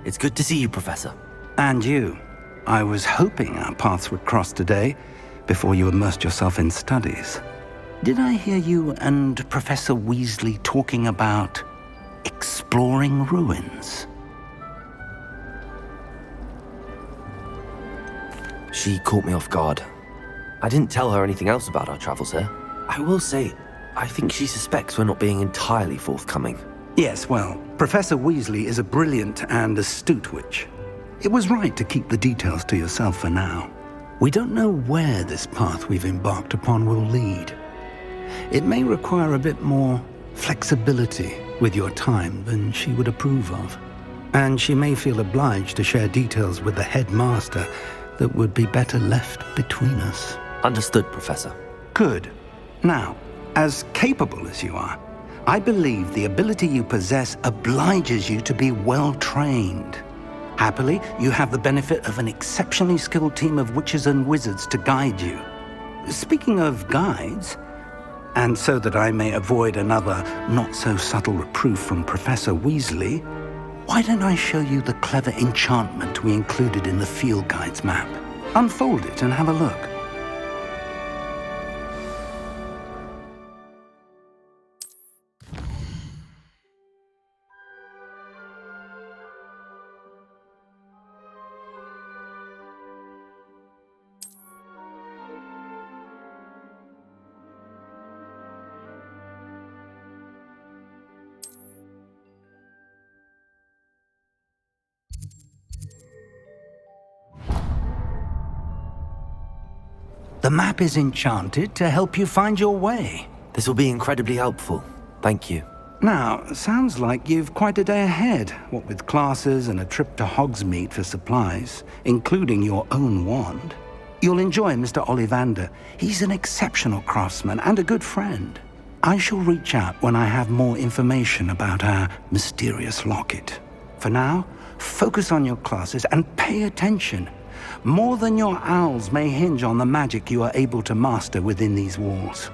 It's good to see you, Professor. And you. I was hoping our paths would cross today, before you immersed yourself in studies. Did I hear you and Professor Weasley talking about exploring ruins? She caught me off guard. I didn't tell her anything else about our travels here. I will say, I think she suspects we're not being entirely forthcoming. Yes, well, Professor Weasley is a brilliant and astute witch. It was right to keep the details to yourself for now. We don't know where this path we've embarked upon will lead. It may require a bit more flexibility with your time than she would approve of. And she may feel obliged to share details with the headmaster that would be better left between us. Understood, Professor. Good. Now, as capable as you are, I believe the ability you possess obliges you to be well trained. Happily, you have the benefit of an exceptionally skilled team of witches and wizards to guide you. Speaking of guides, and so that I may avoid another not-so-subtle reproof from Professor Weasley, why don't I show you the clever enchantment we included in the field guide's map? Unfold it and have a look. The map is enchanted to help you find your way. This will be incredibly helpful. Thank you. Now, sounds like you've quite a day ahead, what with classes and a trip to Hogsmeade for supplies, including your own wand. You'll enjoy Mr. Ollivander. He's an exceptional craftsman and a good friend. I shall reach out when I have more information about our mysterious locket. For now, focus on your classes and pay attention. More than your owls may hinge on the magic you are able to master within these walls.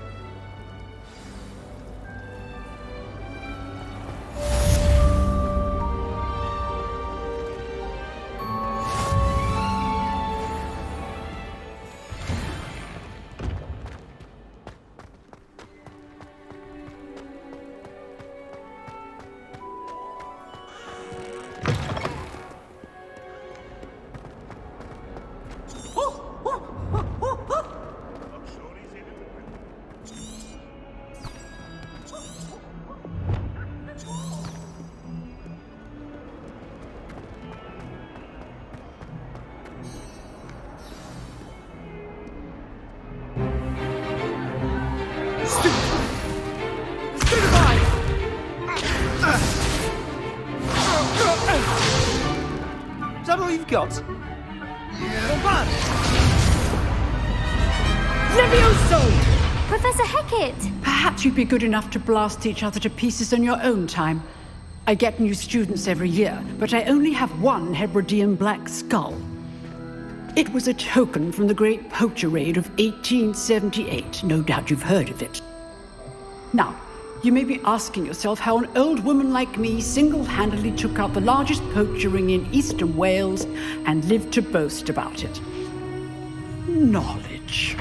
Is that all you've got? Yeah. Levioso! Professor Hecat! Perhaps you'd be good enough to blast each other to pieces in your own time. I get new students every year, but I only have one Hebridean black skull. It was a token from the Great Poacher Raid of 1878. No doubt you've heard of it. Now, you may be asking yourself how an old woman like me single-handedly took out the largest poacher ring in eastern Wales and lived to boast about it. Knowledge.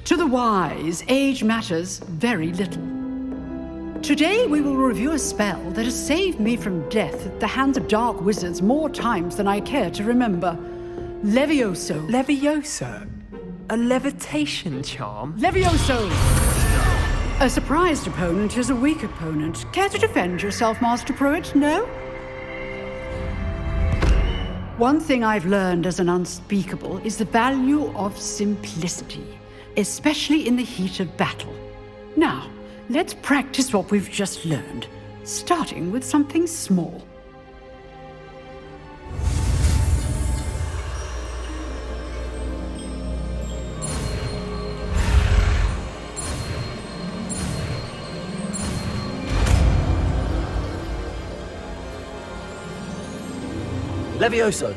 To the wise, age matters very little. Today we will review a spell that has saved me from death at the hands of dark wizards more times than I care to remember. Levioso. Levioso? A levitation charm? Levioso! A surprised opponent is a weak opponent. Care to defend yourself, Master Pruitt? No? One thing I've learned as an unspeakable is the value of simplicity, especially in the heat of battle. Now, let's practice what we've just learned, starting with something small. Levioso!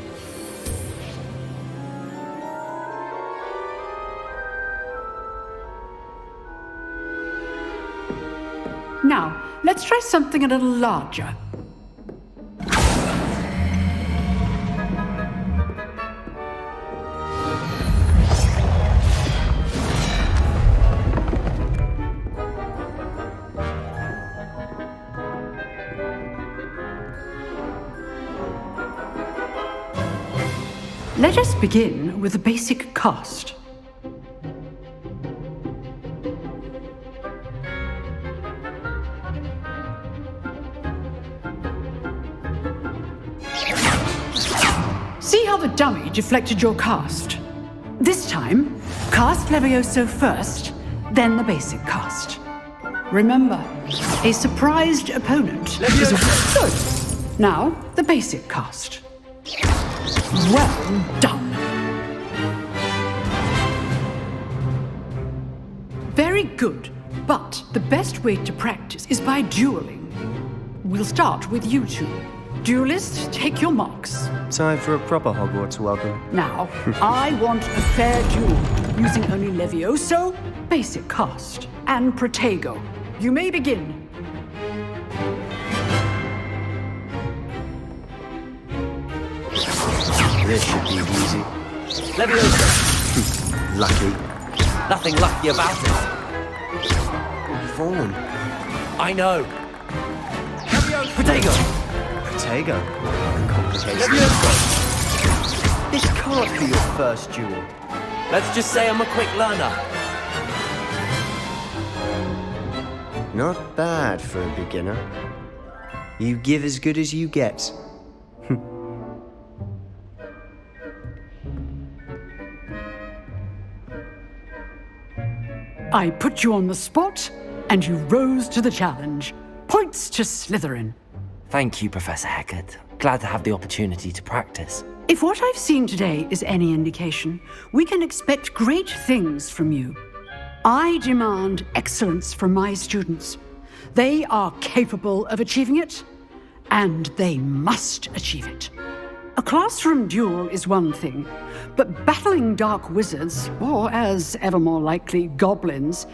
Now, let's try something a little larger. Let us begin with the basic cast. See how the dummy deflected your cast? This time, cast Levioso first, then the basic cast. Remember, a surprised opponent is good. Now, the basic cast. Well done. Very good, but the best way to practice is by dueling. We'll start with you two. Duelists, take your marks. Time for a proper Hogwarts welcome. Now, I want a fair duel, using only Levioso, basic cast, and Protego. You may begin. This should be easy. Leviosa! Lucky. Nothing lucky about it. Fallen. I know. Protego! Protego. Complicated. This can't be your first duel. Let's just say I'm a quick learner. Not bad for a beginner. You give as good as you get. I put you on the spot, and you rose to the challenge. Points to Slytherin. Thank you, Professor Hecat. Glad to have the opportunity to practice. If what I've seen today is any indication, we can expect great things from you. I demand excellence from my students. They are capable of achieving it, and they must achieve it. A classroom duel is one thing, but battling dark wizards, or as ever more likely, goblins,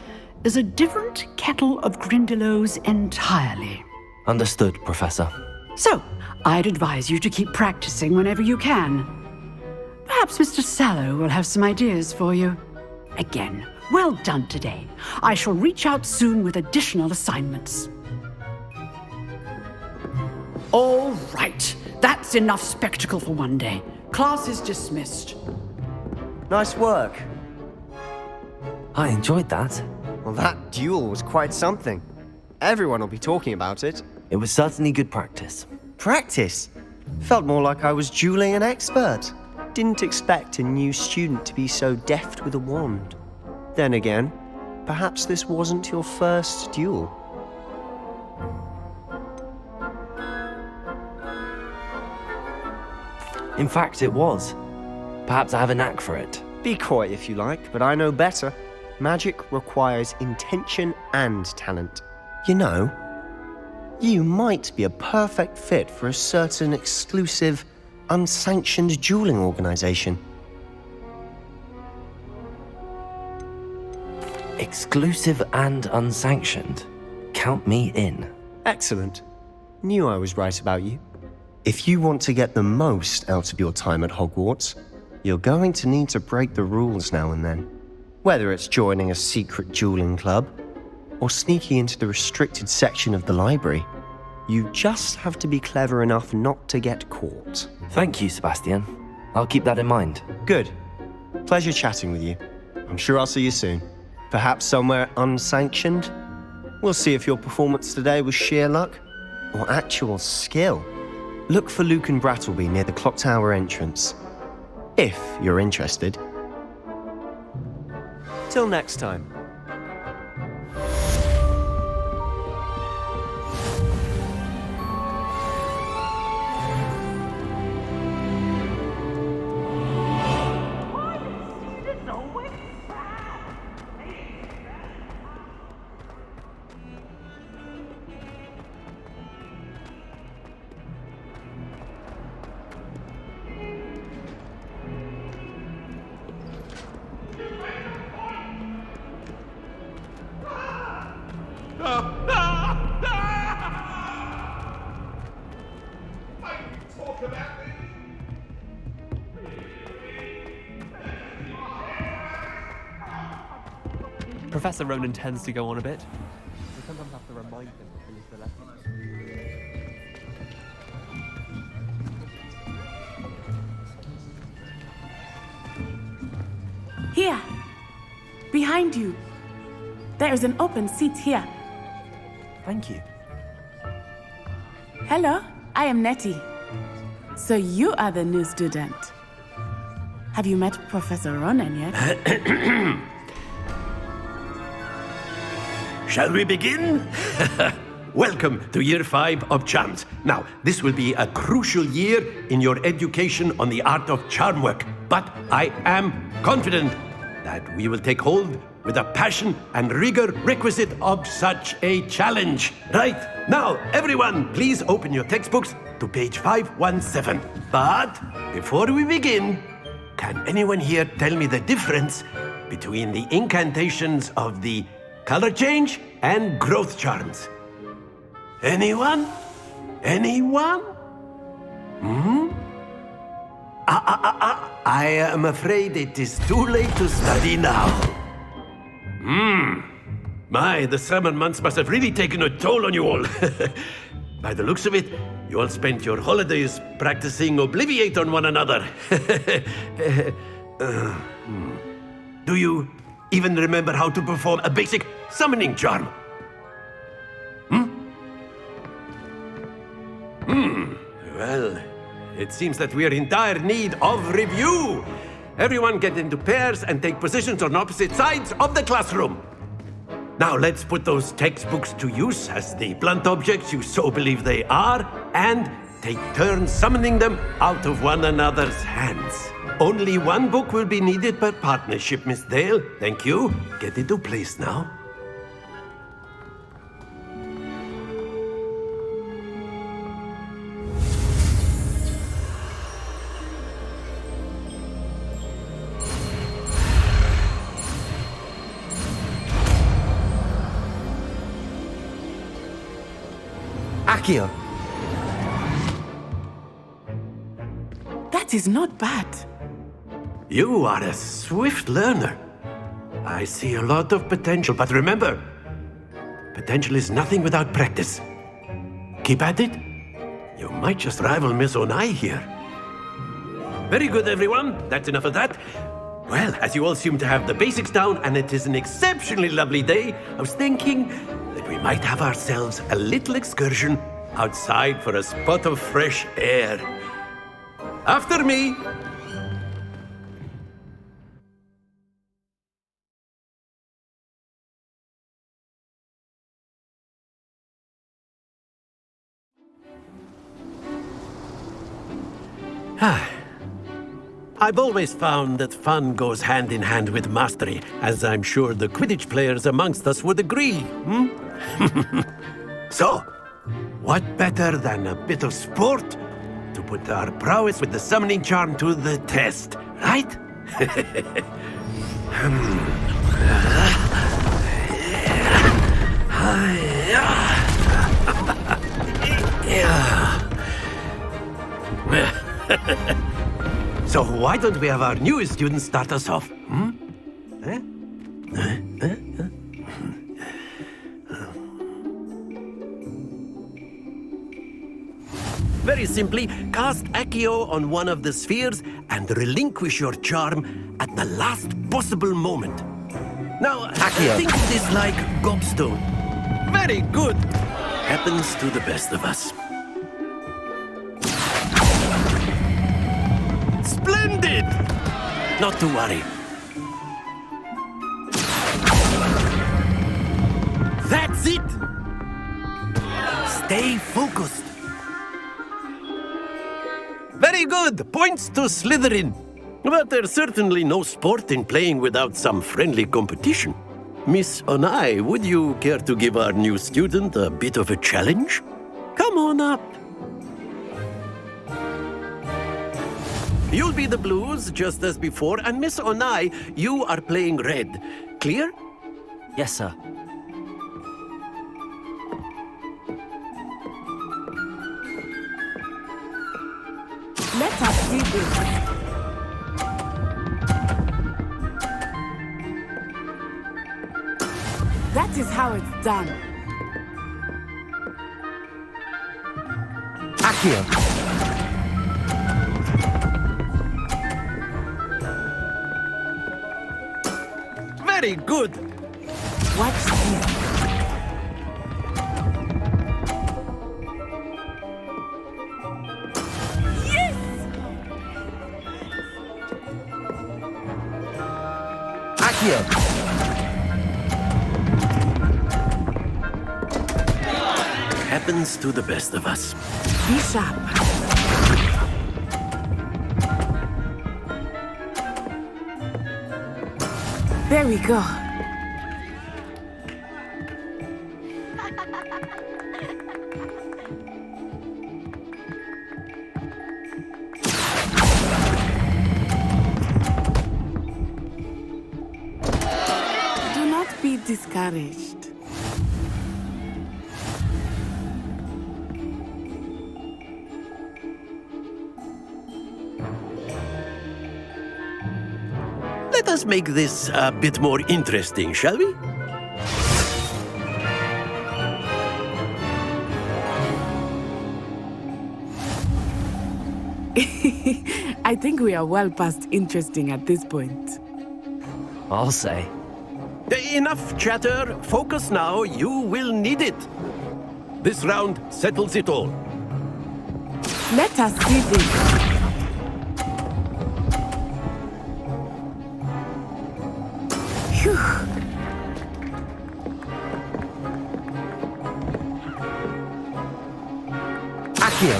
is a different kettle of Grindylows entirely. Understood, Professor. So, I'd advise you to keep practicing whenever you can. Perhaps Mr. Sallow will have some ideas for you. Again, well done today. I shall reach out soon with additional assignments. All right. That's enough spectacle for one day. Class is dismissed. Nice work. I enjoyed that. Well, that duel was quite something. Everyone will be talking about it. It was certainly good practice. Practice? Felt more like I was dueling an expert. Didn't expect a new student to be so deft with a wand. Then again, perhaps this wasn't your first duel. In fact, it was. Perhaps I have a knack for it. Be coy if you like, but I know better. Magic requires intention and talent. You know, you might be a perfect fit for a certain exclusive, unsanctioned dueling organization. Exclusive and unsanctioned. Count me in. Excellent. Knew I was right about you. If you want to get the most out of your time at Hogwarts, you're going to need to break the rules now and then. Whether it's joining a secret dueling club, or sneaking into the restricted section of the library, you just have to be clever enough not to get caught. Thank you, Sebastian. I'll keep that in mind. Good. Pleasure chatting with you. I'm sure I'll see you soon. Perhaps somewhere unsanctioned? We'll see if your performance today was sheer luck or actual skill. Look for Luke and Brattleby near the clock tower entrance, if you're interested. Till next time. Professor Ronan tends to go on a bit. We sometimes have to remind him to finish the lesson. Here, behind you. There is an open seat here. Thank you. Hello, I am Nettie. So you are the new student. Have you met Professor Ronan yet? Shall we begin? Welcome to Year 5 of Charms. Now, this will be a crucial year in your education on the art of charm work, but I am confident that we will take hold with the passion and rigor requisite of such a challenge. Right, now, everyone, please open your textbooks to page 517. But before we begin, can anyone here tell me the difference between the incantations of the color change and growth charms? Anyone? Anyone? I am afraid it is too late to study now. My, the summer months must have really taken a toll on you all. By the looks of it, you all spent your holidays practicing Obliviate on one another. Do you even remember how to perform a basic summoning charm? Well, it seems that we are in dire need of review. Everyone get into pairs and take positions on opposite sides of the classroom. Now let's put those textbooks to use as the blunt objects you so believe they are, and take turns summoning them out of one another's hands. Only one book will be needed per partnership, Miss Dale. Thank you. Get into place now. Accio! That is not bad. You are a swift learner. I see a lot of potential, but remember, potential is nothing without practice. Keep at it. You might just rival Miss Onai here. Very good, everyone. That's enough of that. Well, as you all seem to have the basics down, and it is an exceptionally lovely day, I was thinking that we might have ourselves a little excursion outside for a spot of fresh air. After me. I've always found that fun goes hand in hand with mastery, as I'm sure the Quidditch players amongst us would agree. So, what better than a bit of sport to put our prowess with the summoning charm to the test, right? So why don't we have our newest student start us off? Very simply, cast Accio on one of the spheres and relinquish your charm at the last possible moment. Now, Accio. think of this like gobstone. Very good. Happens to the best of us. Splendid! Not to worry. That's it! Stay focused. Very good! Points to Slytherin. But there's certainly no sport in playing without some friendly competition. Miss Onai, would you care to give our new student a bit of a challenge? Come on up. You'll be the blues, just as before, and Miss Onai, you are playing red. Clear? Yes, sir. Let us see this. That is how it's done. Accio! Very good. Watch this. Accio! Happens to the best of us. Be sharp. There we go. Do not be discouraged. Let us make this a bit more interesting, shall we? I think we are well past interesting at this point. I'll say. Enough chatter. Focus now. You will need it. This round settles it all. Let us see this. Phew. Accio!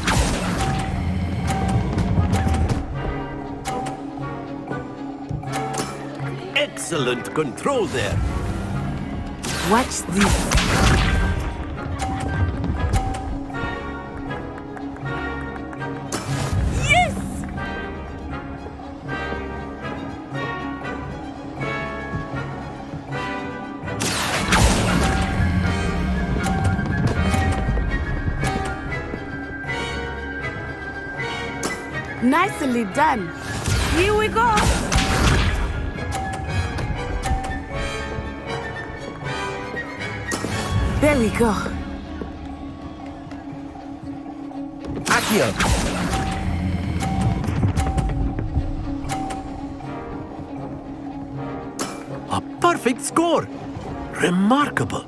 Excellent control there. Watch this. Yes! Nicely done. Here we go. There we go. Accio! A perfect score. Remarkable.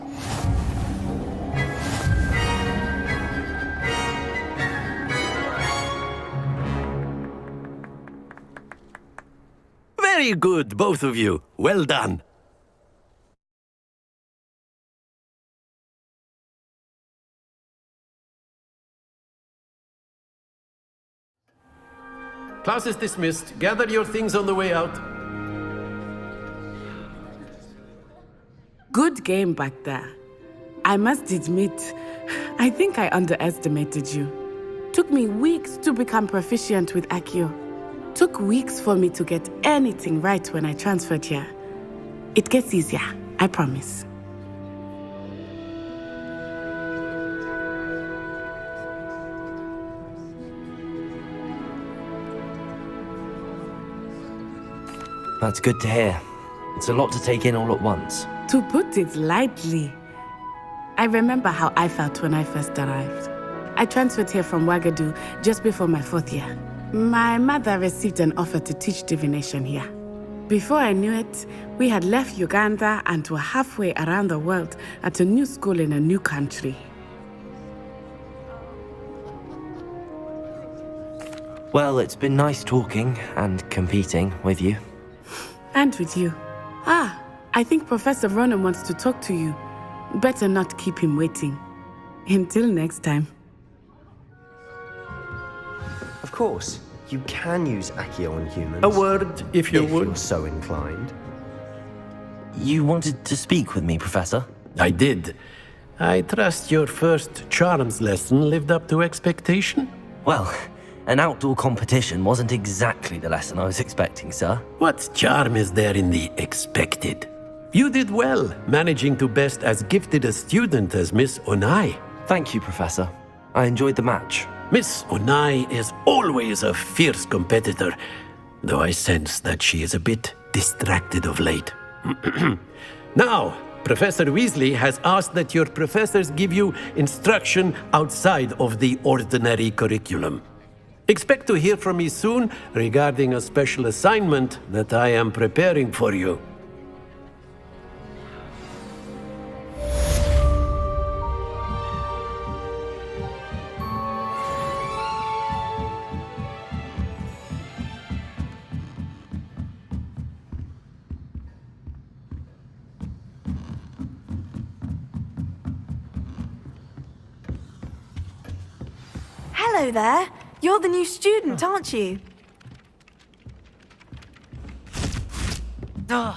Very good, both of you. Well done. Class is dismissed. Gather your things on the way out. Good game back there. I must admit, I think I underestimated you. Took me weeks to become proficient with Accio. Took weeks for me to get anything right when I transferred here. It gets easier, I promise. That's good to hear. It's a lot to take in all at once. To put it lightly, I remember how I felt when I first arrived. I transferred here from Ouagadougou just before my 4th year. My mother received an offer to teach divination here. Before I knew it, we had left Uganda and were halfway around the world at a new school in a new country. Well, it's been nice talking and competing with you. And with you. Ah, I think Professor Ronan wants to talk to you. Better not keep him waiting. Until next time. Of course, you can use Accio on humans. A word, if you would. You're so inclined. You wanted to speak with me, Professor? I did. I trust your first charms lesson lived up to expectation? Well, an outdoor competition wasn't exactly the lesson I was expecting, sir. What charm is there in the expected? You did well, managing to best as gifted a student as Miss Onai. Thank you, Professor. I enjoyed the match. Miss Onai is always a fierce competitor, though I sense that she is a bit distracted of late. Now, Professor Weasley has asked that your professors give you instruction outside of the ordinary curriculum. Expect to hear from me soon regarding a special assignment that I am preparing for you. Hello there. You're the new student, aren't you? Ugh.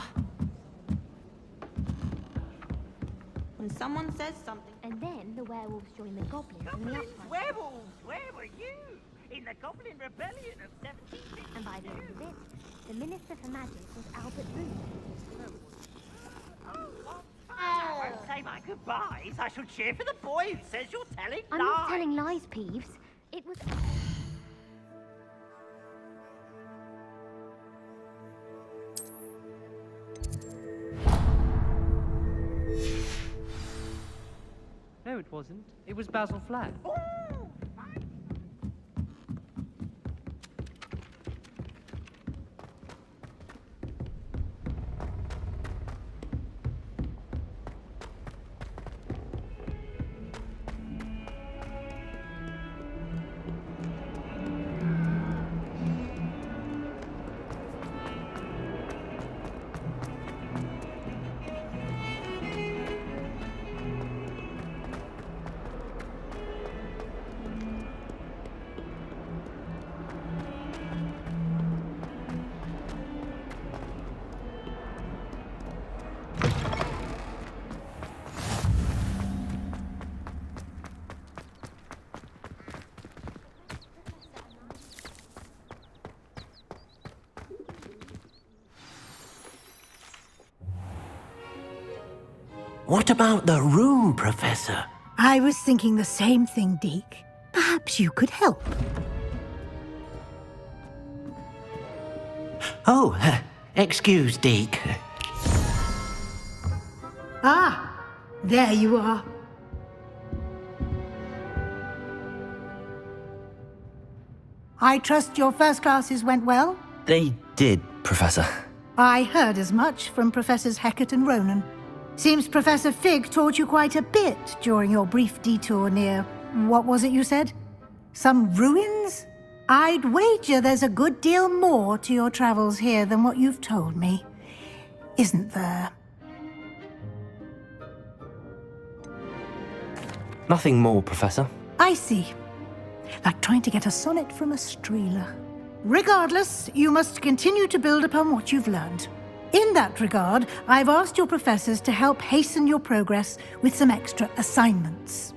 When someone says something... And then the werewolves join the goblins in the uprising. Werewolves, where were you? In the Goblin Rebellion of 1752. And by the end of it, the Minister for Magic was Albert Boone. I won't say my goodbyes. I shall cheer for the boy who says you're telling I'm lies. not telling lies, Peeves. It was... No, it wasn't. It was Basil Flat. What about the room, Professor? I was thinking the same thing, Deke. Perhaps you could help. Oh, excuse, Deke. Ah, there you are. I trust your first classes went well? They did, Professor. I heard as much from Professors Hecat and Ronan. Seems Professor Fig taught you quite a bit during your brief detour near... what was it you said? Some ruins? I'd wager there's a good deal more to your travels here than what you've told me. Isn't there? Nothing more, Professor. I see. Like trying to get a sonnet from a streeler. Regardless, you must continue to build upon what you've learned. In that regard, I've asked your professors to help hasten your progress with some extra assignments.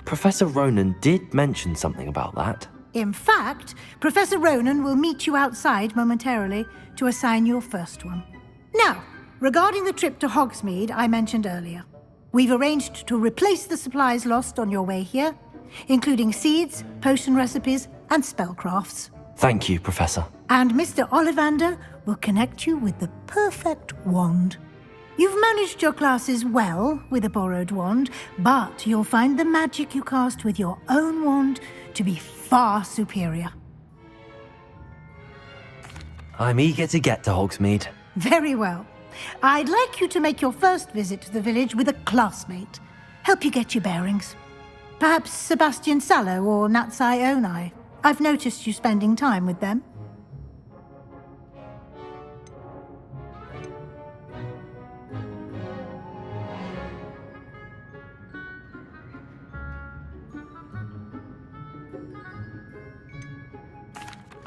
Professor Ronan did mention something about that. In fact, Professor Ronan will meet you outside momentarily to assign your first one. Now, regarding the trip to Hogsmeade I mentioned earlier, we've arranged to replace the supplies lost on your way here, including seeds, potion recipes, and spellcrafts. Thank you, Professor. And Mr. Ollivander will connect you with the perfect wand. You've managed your classes well with a borrowed wand, but you'll find the magic you cast with your own wand to be far superior. I'm eager to get to Hogsmeade. Very well. I'd like you to make your first visit to the village with a classmate. Help you get your bearings. Perhaps Sebastian Sallow or Natsai Onai. I've noticed you spending time with them.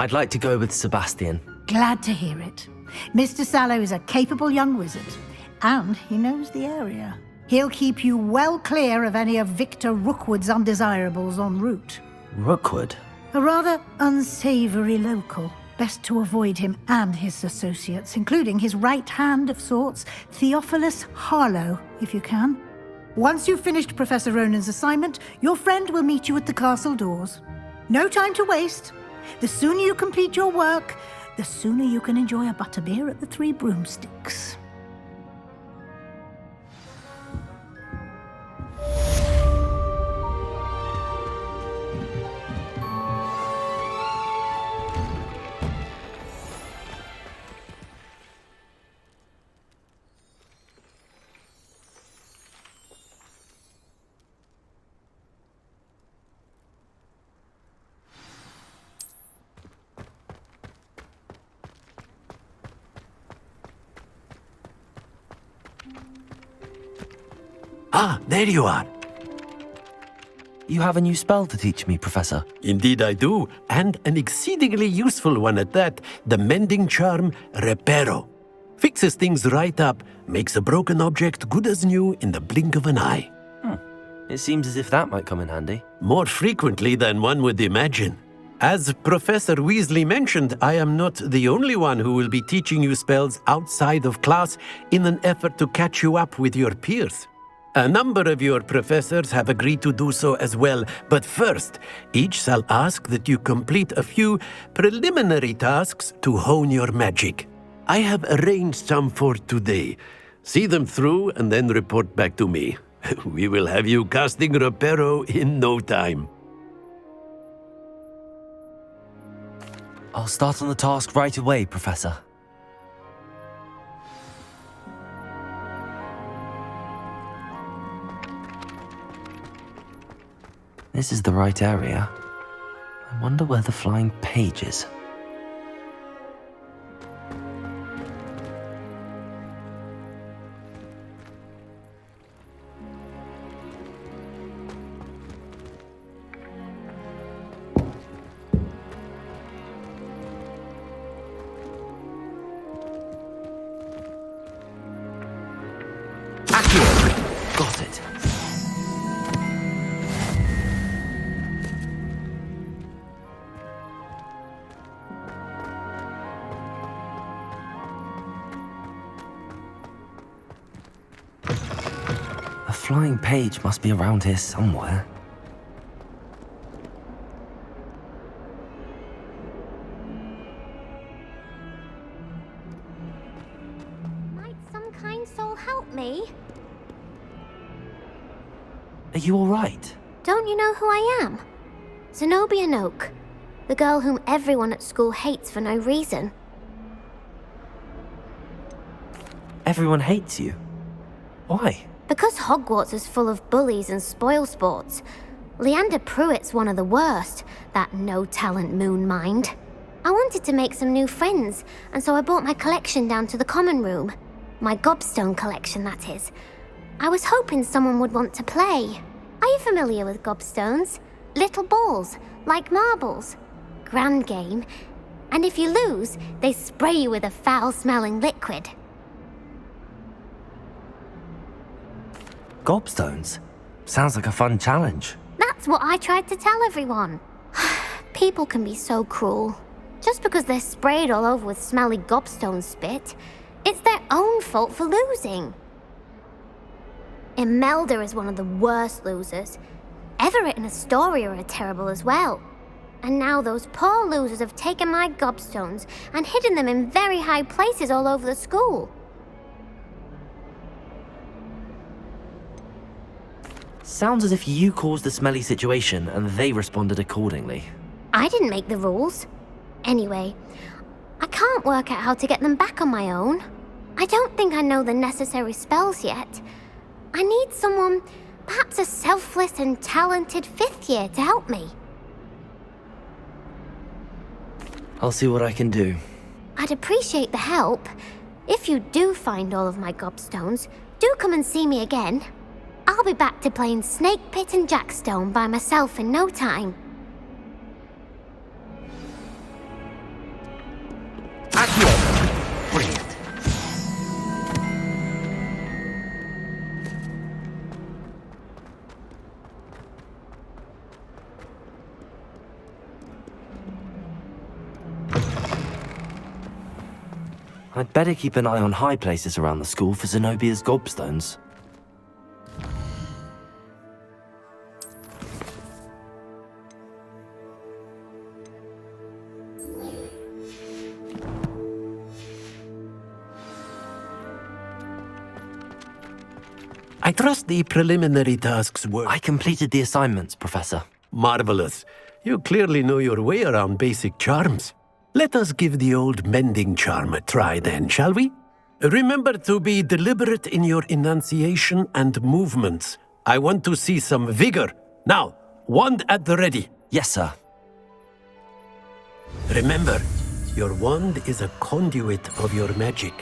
I'd like to go with Sebastian. Glad to hear it. Mr. Sallow is a capable young wizard, and he knows the area. He'll keep you well clear of any of Victor Rookwood's undesirables en route. Rookwood? A rather unsavory local. Best to avoid him and his associates, including his right hand of sorts, Theophilus Harlow, if you can. Once you've finished Professor Ronan's assignment, your friend will meet you at the castle doors. No time to waste. The sooner you complete your work, the sooner you can enjoy a butterbeer at the Three Broomsticks. Ah, there you are. You have a new spell to teach me, Professor. Indeed I do, and an exceedingly useful one at that. The mending charm Reparo. Fixes things right up, makes a broken object good as new in the blink of an eye. It seems as if that might come in handy. More frequently than one would imagine. As Professor Weasley mentioned, I am not the only one who will be teaching you spells outside of class in an effort to catch you up with your peers. A number of your professors have agreed to do so as well, but first, each shall ask that you complete a few preliminary tasks to hone your magic. I have arranged some for today. See them through and then report back to me. We will have you casting Reparo in no time. I'll start on the task right away, Professor. This is the right area. I wonder where the flying page is. Got it. A flying page must be around here somewhere. Might some kind soul help me? Are you all right? Don't you know who I am? Zenobia Noak, the girl whom everyone at school hates for no reason. Everyone hates you. Why? Because Hogwarts is full of bullies and spoilsports. Leander Pruitt's one of the worst, that no-talent moon mind. I wanted to make some new friends, and so I brought my collection down to the common room. My gobstone collection, that is. I was hoping someone would want to play. Are you familiar with gobstones? Little balls, like marbles. Grand game. And if you lose, they spray you with a foul-smelling liquid. Gobstones? Sounds like a fun challenge. That's what I tried to tell everyone. People can be so cruel. Just because they're sprayed all over with smelly gobstone spit, it's their own fault for losing. Imelda is one of the worst losers. Everett and Astoria are terrible as well. And now those poor losers have taken my gobstones and hidden them in very high places all over the school. Sounds as if you caused the smelly situation and they responded accordingly. I didn't make the rules. Anyway, I can't work out how to get them back on my own. I don't think I know the necessary spells yet. I need someone, perhaps a selfless and talented fifth year to help me. I'll see what I can do. I'd appreciate the help. If you do find all of my gobstones, do come and see me again. I'll be back to playing Snake Pit and Jackstone by myself in no time. Brilliant. I'd better keep an eye on high places around the school for Zenobia's gobstones. I trust the preliminary tasks were... I completed the assignments, Professor. Marvelous. You clearly know your way around basic charms. Let us give the old mending charm a try then, shall we? Remember to be deliberate in your enunciation and movements. I want to see some vigor. Now, wand at the ready. Yes, sir. Remember, your wand is a conduit of your magic.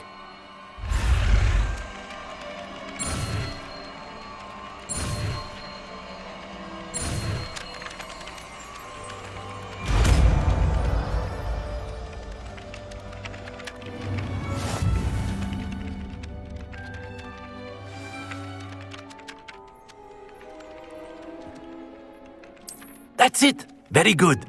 That's it! Very good.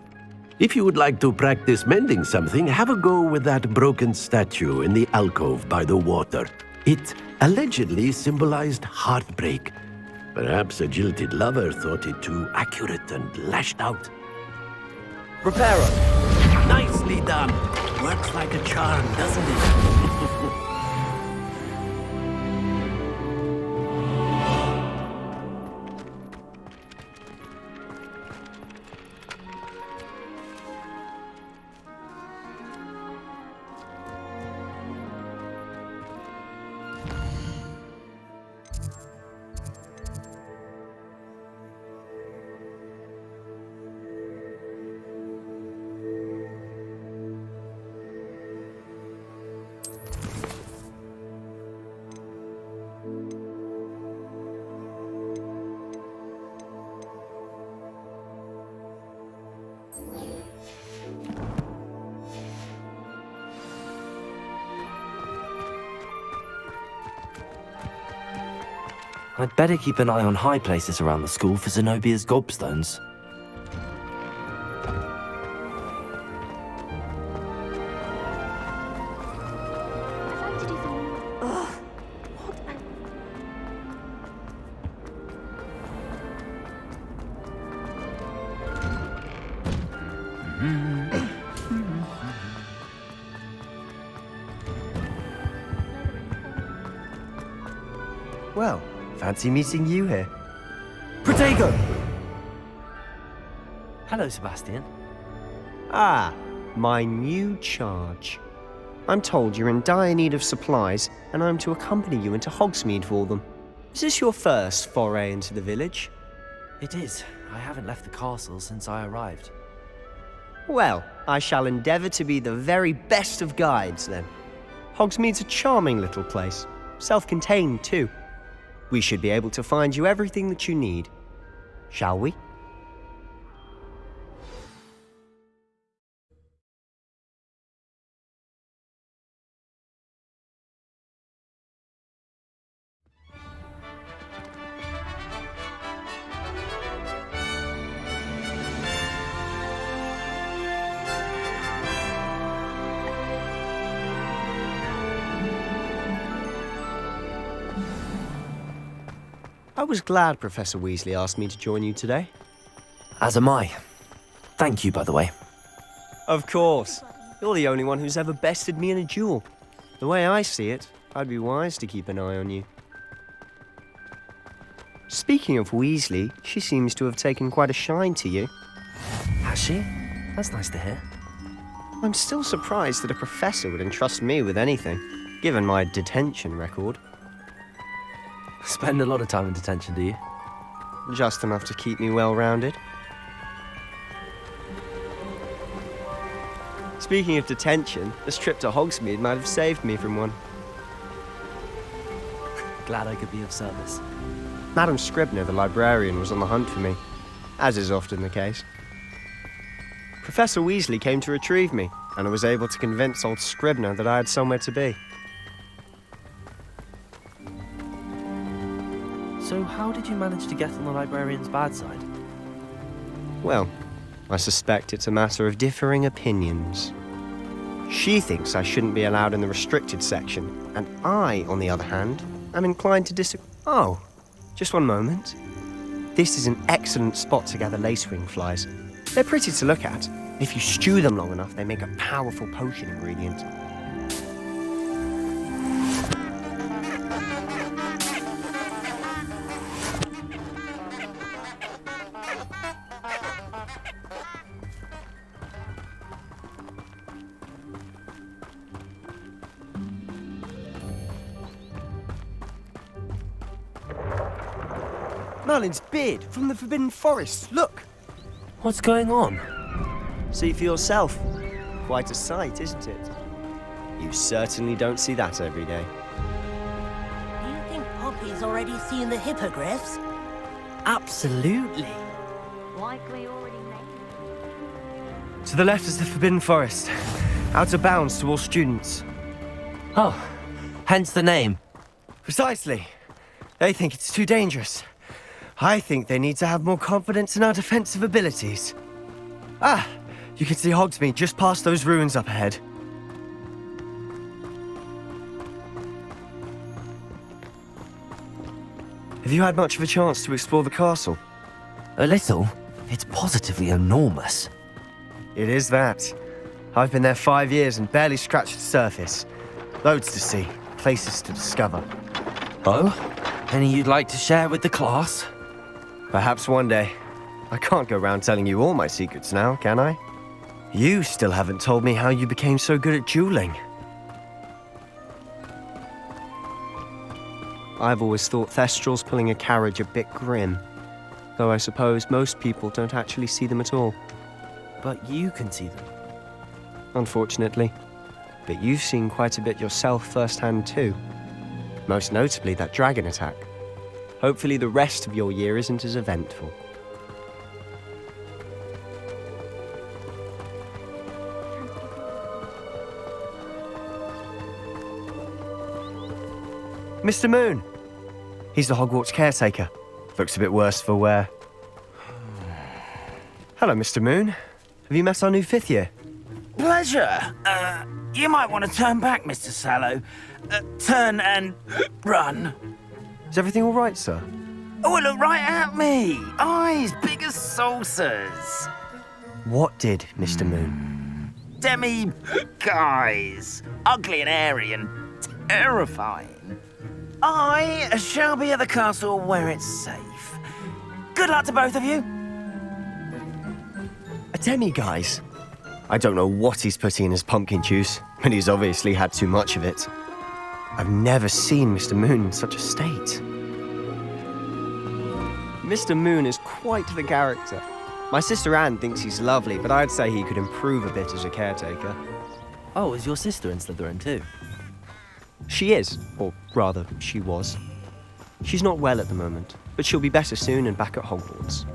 If you would like to practice mending something, have a go with that broken statue in the alcove by the water. It allegedly symbolized heartbreak. Perhaps a jilted lover thought it too accurate and lashed out. Reparo! Nicely done! Works like a charm, doesn't it? I'd better keep an eye on high places around the school for Zenobia's gobstones. Well, fancy meeting you here. Protego! Hello, Sebastian. Ah, my new charge. I'm told you're in dire need of supplies, and I'm to accompany you into Hogsmeade for them. Is this your first foray into the village? It is. I haven't left the castle since I arrived. Well, I shall endeavour to be the very best of guides, then. Hogsmeade's a charming little place. Self-contained, too. We should be able to find you everything that you need. Shall we? I was glad Professor Weasley asked me to join you today. As am I. Thank you, by the way. Of course. You're the only one who's ever bested me in a duel. The way I see it, I'd be wise to keep an eye on you. Speaking of Weasley, she seems to have taken quite a shine to you. Has she? That's nice to hear. I'm still surprised that a professor would entrust me with anything, given my detention record. Spend a lot of time in detention, do you? Just enough to keep me well-rounded. Speaking of detention, this trip to Hogsmeade might have saved me from one. Glad I could be of service. Madam Scribner, the librarian, was on the hunt for me, as is often the case. Professor Weasley came to retrieve me, and I was able to convince old Scribner that I had somewhere to be. So how did you manage to get on the librarian's bad side? Well, I suspect it's a matter of differing opinions. She thinks I shouldn't be allowed in the restricted section, and I, on the other hand, am inclined to disagree. Oh, just one moment. This is an excellent spot to gather lacewing flies. They're pretty to look at. If you stew them long enough, they make a powerful potion ingredient. Merlin's beard from the Forbidden Forest. Look! What's going on? See for yourself. Quite a sight, isn't it? You certainly don't see that every day. Do you think Poppy's already seen the hippogriffs? Absolutely. Likely already made. To the left is the Forbidden Forest. Out of bounds to all students. Oh, hence the name. Precisely. They think it's too dangerous. I think they need to have more confidence in our defensive abilities. Ah, you can see Hogsmeade just past those ruins up ahead. Have you had much of a chance to explore the castle? A little. It's positively enormous. It is that. I've been there 5 years and barely scratched the surface. Loads to see, places to discover. Oh? Any you'd like to share with the class? Perhaps one day. I can't go around telling you all my secrets now, can I? You still haven't told me how you became so good at dueling. I've always thought Thestrals pulling a carriage a bit grim. Though I suppose most people don't actually see them at all. But you can see them. Unfortunately. But you've seen quite a bit yourself firsthand too. Most notably that dragon attack. Hopefully the rest of your year isn't as eventful. Mr. Moon! He's the Hogwarts caretaker. Looks a bit worse for wear. Hello, Mr. Moon. Have you met our new 5th year? Pleasure. You might want to turn back, Mr. Sallow. Turn and run. Is everything all right, sir? Oh, look right at me. Eyes big as saucers. What did, Mr. Moon? Guys. Ugly and airy and terrifying. I shall be at the castle where it's safe. Good luck to both of you. A demi-guise? I don't know what he's putting in his pumpkin juice, but he's obviously had too much of it. I've never seen Mr. Moon in such a state. Mr. Moon is quite the character. My sister Anne thinks he's lovely, but I'd say he could improve a bit as a caretaker. Oh, is your sister in Slytherin too? She is, or rather, she was. She's not well at the moment, but she'll be better soon and back at Hogwarts.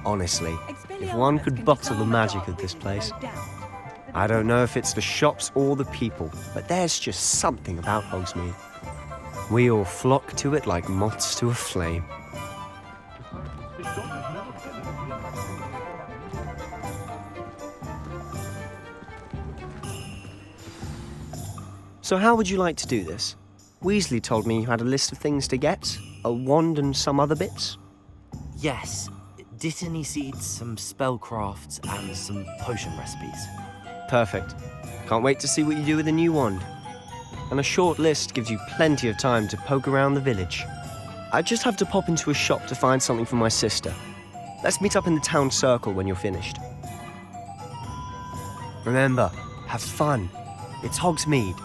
Honestly, if one could bottle the magic of this place. I don't know if it's the shops or the people, but there's just something about Hogsmeade. We all flock to it like moths to a flame. So how would you like to do this? Weasley told me you had a list of things to get, a wand and some other bits. Yes. Dittany seeds, some spellcrafts, and some potion recipes. Perfect. Can't wait to see what you do with the new wand. And a short list gives you plenty of time to poke around the village. I just have to pop into a shop to find something for my sister. Let's meet up in the town circle when you're finished. Remember, have fun. It's Hogsmeade.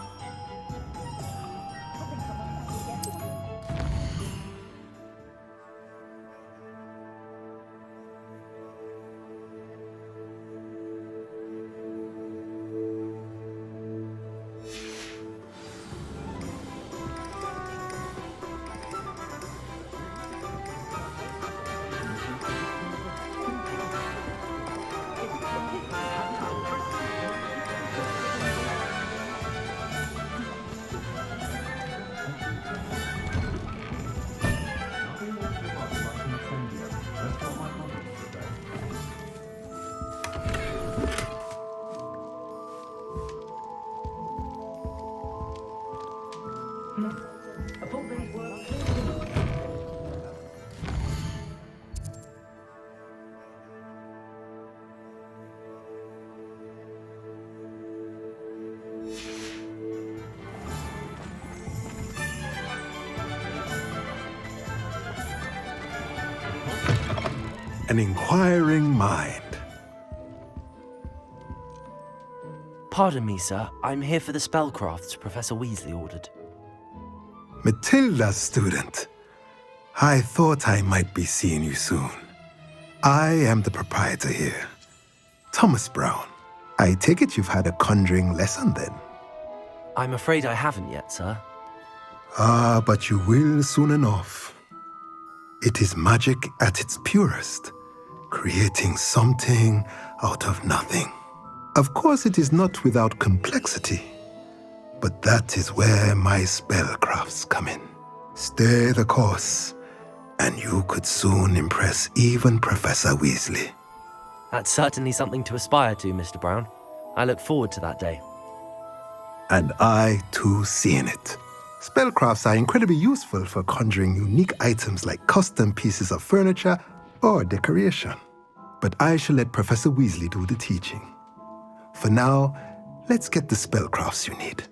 An inquiring mind. Pardon me, sir. I'm here for the spellcrafts Professor Weasley ordered. Matilda's student. I thought I might be seeing you soon. I am the proprietor here, Thomas Brown. I take it you've had a conjuring lesson then? I'm afraid I haven't yet, sir. Ah, but you will soon enough. It is magic at its purest, creating something out of nothing. Of course, it is not without complexity, but that is where my spellcrafts come in. Stay the course, and you could soon impress even Professor Weasley. That's certainly something to aspire to, Mr. Brown. I look forward to that day. And I, too, see in it. Spellcrafts are incredibly useful for conjuring unique items like custom pieces of furniture or decoration. But I shall let Professor Weasley do the teaching. For now, let's get the spellcrafts you need.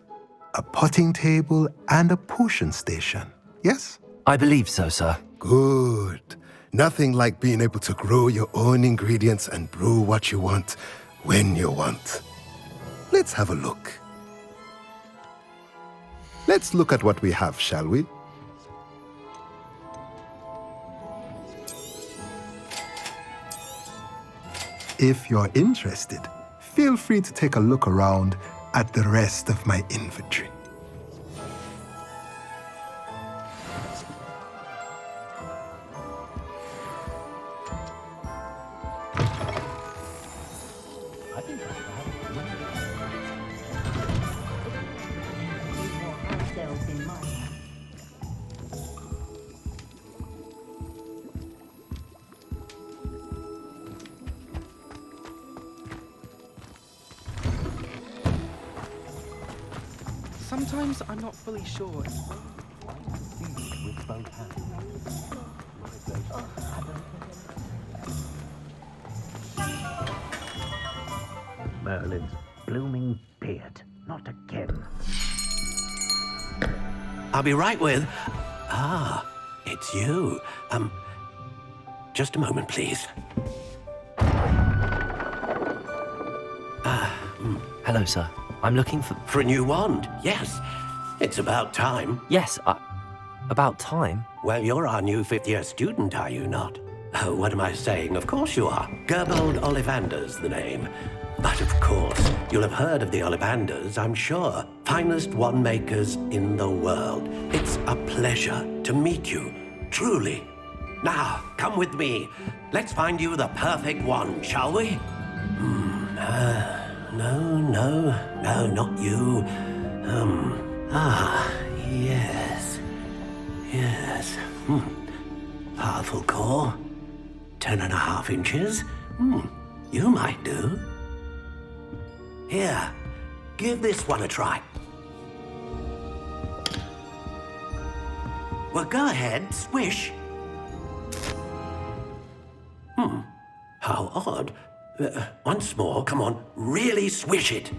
A potting table and a potion station, yes? I believe so, sir. Good. Nothing like being able to grow your own ingredients and brew what you want when you want. Let's have a look. Let's look at what we have, shall we? If you're interested, feel free to take a look around at the rest of my inventory. Sometimes I'm not fully sure. With both hands. Merlin's blooming beard. Not again. I'll be right with... Ah, it's you. Just a moment, please. Hello, sir. I'm looking for... For a new wand, yes. It's about time. Yes, about time? Well, you're our new fifth-year student, are you not? Oh, what am I saying? Of course you are. Gerbold Ollivander's the name. But of course, you'll have heard of the Ollivanders, I'm sure. Finest wand makers in the world. It's a pleasure to meet you, truly. Now, come with me. Let's find you the perfect wand, shall we? No, not you. Yes. Powerful core. 10.5 inches. You might do. Here, give this one a try. Well, go ahead, swish. How odd. Once more, come on, really swish it.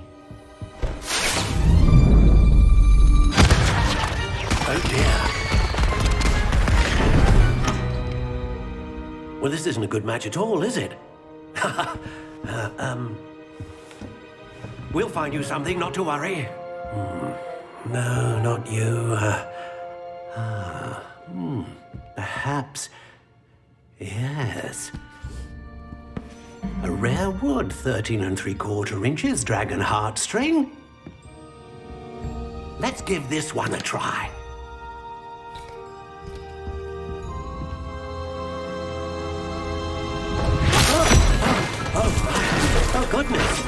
Oh dear. Well, this isn't a good match at all, is it? We'll find you something, not to worry. No, not you. Perhaps. Yes. A rare wood, 13 3/4 inches, dragon heartstring. Let's give this one a try. Oh, goodness.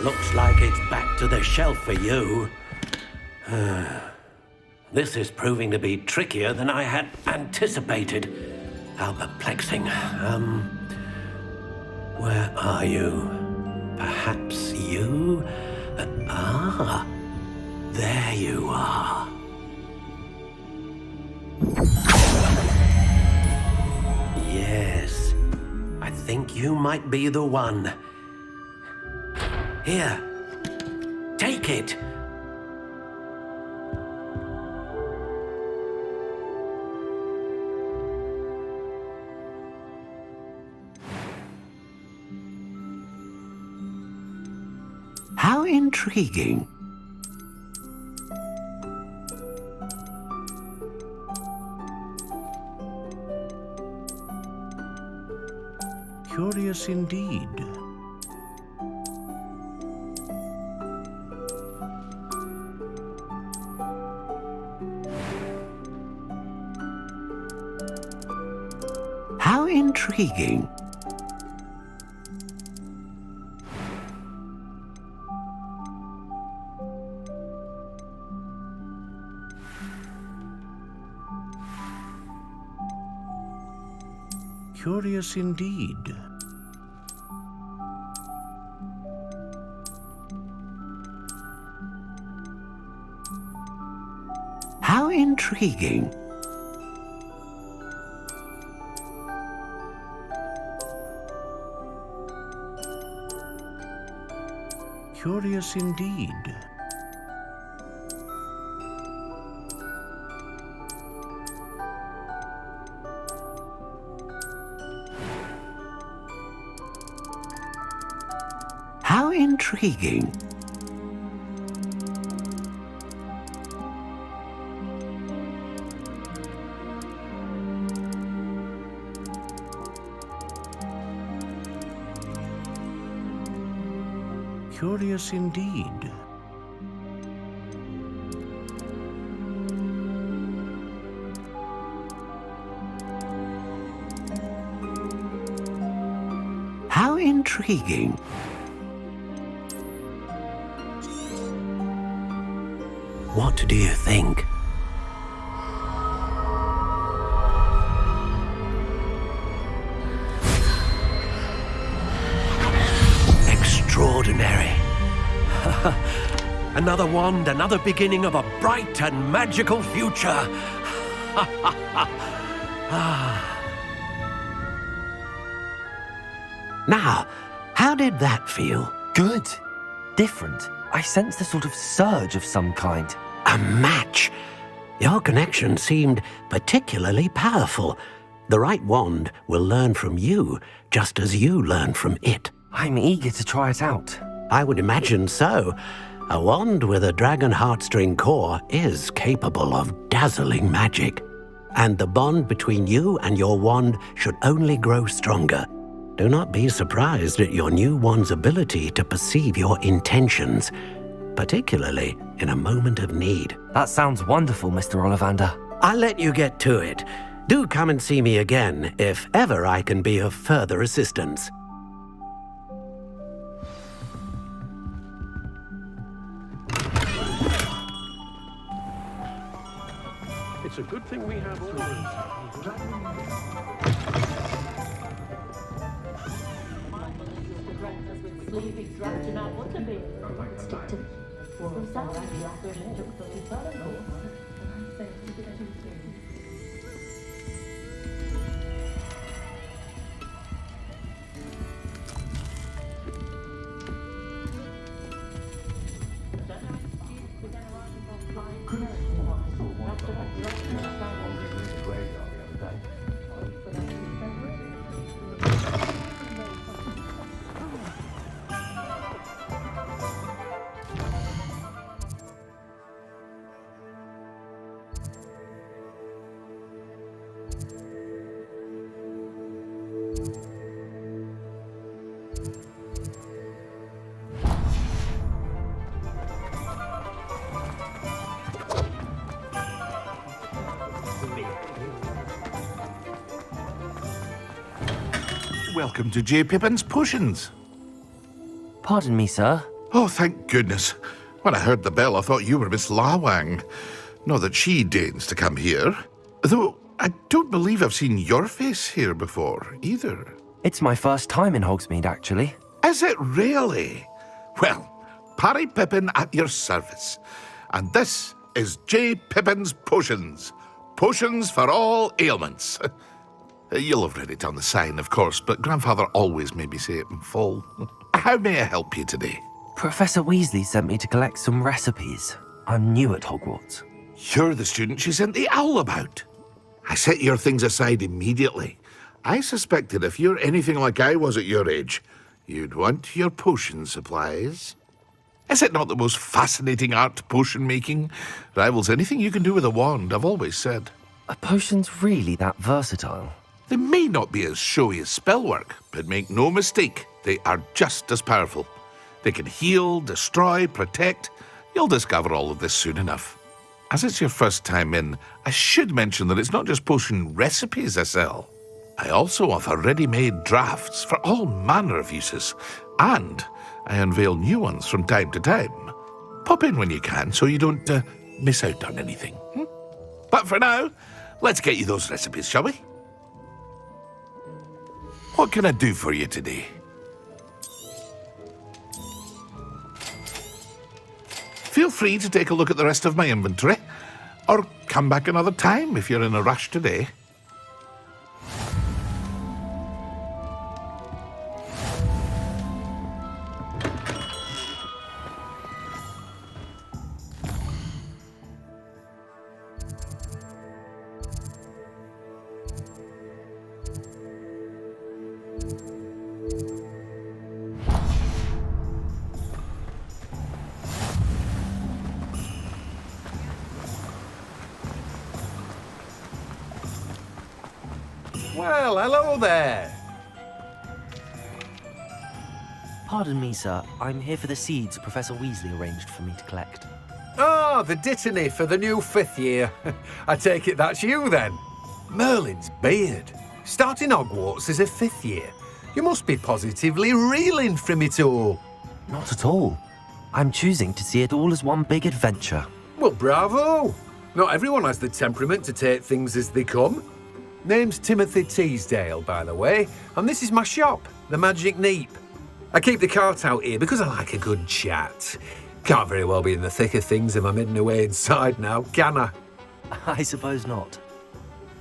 Looks like it's back to the shelf for you. This is proving to be trickier than I had anticipated. How perplexing. Where are you? Perhaps you? There you are. Yes, I think you might be the one. Here, take it. How intriguing. Curious indeed. How intriguing. Curious indeed. How intriguing. Curious indeed. How intriguing. Curious indeed. How intriguing. What do you think? Extraordinary. Another wand, another beginning of a bright and magical future. Now, how did that feel? Good. Different. I sensed a sort of surge of some kind. A match. Your connection seemed particularly powerful. The right wand will learn from you, just as you learn from it. I'm eager to try it out. I would imagine so. A wand with a dragon heartstring core is capable of dazzling magic. And the bond between you and your wand should only grow stronger. Do not be surprised at your new wand's ability to perceive your intentions, particularly in a moment of need. That sounds wonderful, Mr. Ollivander. I'll let you get to it. Do come and see me again if ever I can be of further assistance. It's a good thing we have all these. Welcome to J. Pippin's Potions. Pardon me, sir. Oh, thank goodness. When I heard the bell, I thought you were Miss Lawang. Not that she deigns to come here. Though, I don't believe I've seen your face here before, either. It's my first time in Hogsmeade, actually. Is it really? Well, Parry Pippin at your service. And this is J. Pippin's Potions. Potions for all ailments. You'll have read it on the sign, of course, but Grandfather always made me say it in full. How may I help you today? Professor Weasley sent me to collect some recipes. I'm new at Hogwarts. You're the student she sent the owl about. I set your things aside immediately. I suspected if you're anything like I was at your age, you'd want your potion supplies. Is it not the most fascinating art, potion making? Rivals anything you can do with a wand, I've always said. Are potions really that versatile? They may not be as showy as spellwork, but make no mistake, they are just as powerful. They can heal, destroy, protect. You'll discover all of this soon enough. As it's your first time in, I should mention that it's not just potion recipes I sell. I also offer ready-made drafts for all manner of uses, and I unveil new ones from time to time. Pop in when you can so you don't miss out on anything. But for now, let's get you those recipes, shall we? What can I do for you today? Feel free to take a look at the rest of my inventory, or come back another time if you're in a rush today. Well, hello there. Pardon me, sir. I'm here for the seeds Professor Weasley arranged for me to collect. Oh, the dittany for the new 5th year. I take it that's you then. Merlin's beard. Starting Hogwarts as a 5th year. You must be positively reeling from it all. Not at all. I'm choosing to see it all as one big adventure. Well, bravo. Not everyone has the temperament to take things as they come. Name's Timothy Teasdale, by the way, and this is my shop, the Magic Neep. I keep the cart out here because I like a good chat. Can't very well be in the thick of things if I'm hidden away inside now, can I? I suppose not.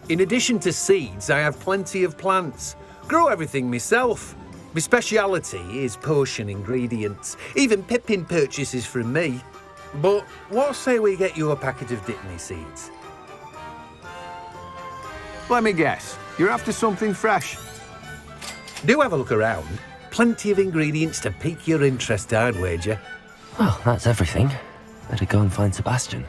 In addition to seeds, I have plenty of plants. Grow everything myself. My speciality is potion ingredients. Even Pippin purchases from me. But what say we get you a packet of dittany seeds? Let me guess. You're after something fresh. Do have a look around. Plenty of ingredients to pique your interest, I'd wager. Well, that's everything. Better go and find Sebastian.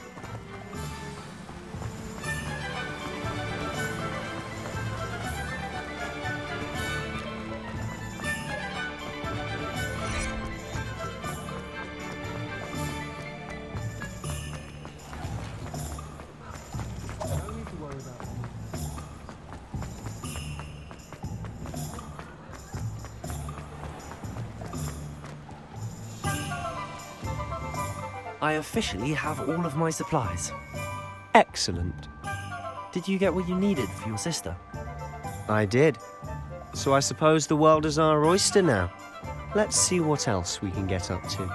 I officially have all of my supplies. Excellent. Did you get what you needed for your sister? I did. So I suppose the world is our oyster now. Let's see what else we can get up to.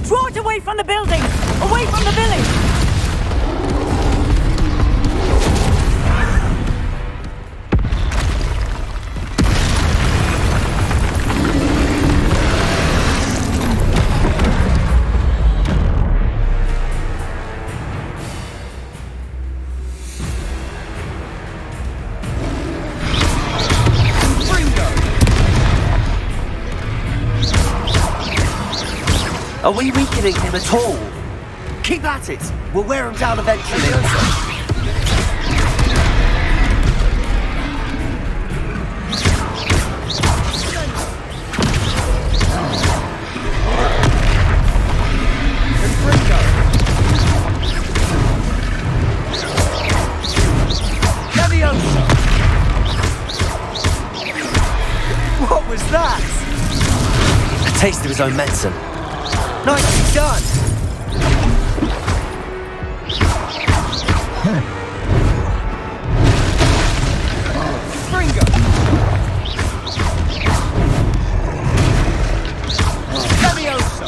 Draw it away from the building! Away from the village! Are we weakening him at all? Keep at it! We'll wear him down eventually. What was that? A taste of his own medicine. Nicely done! Fringo! Leviosa!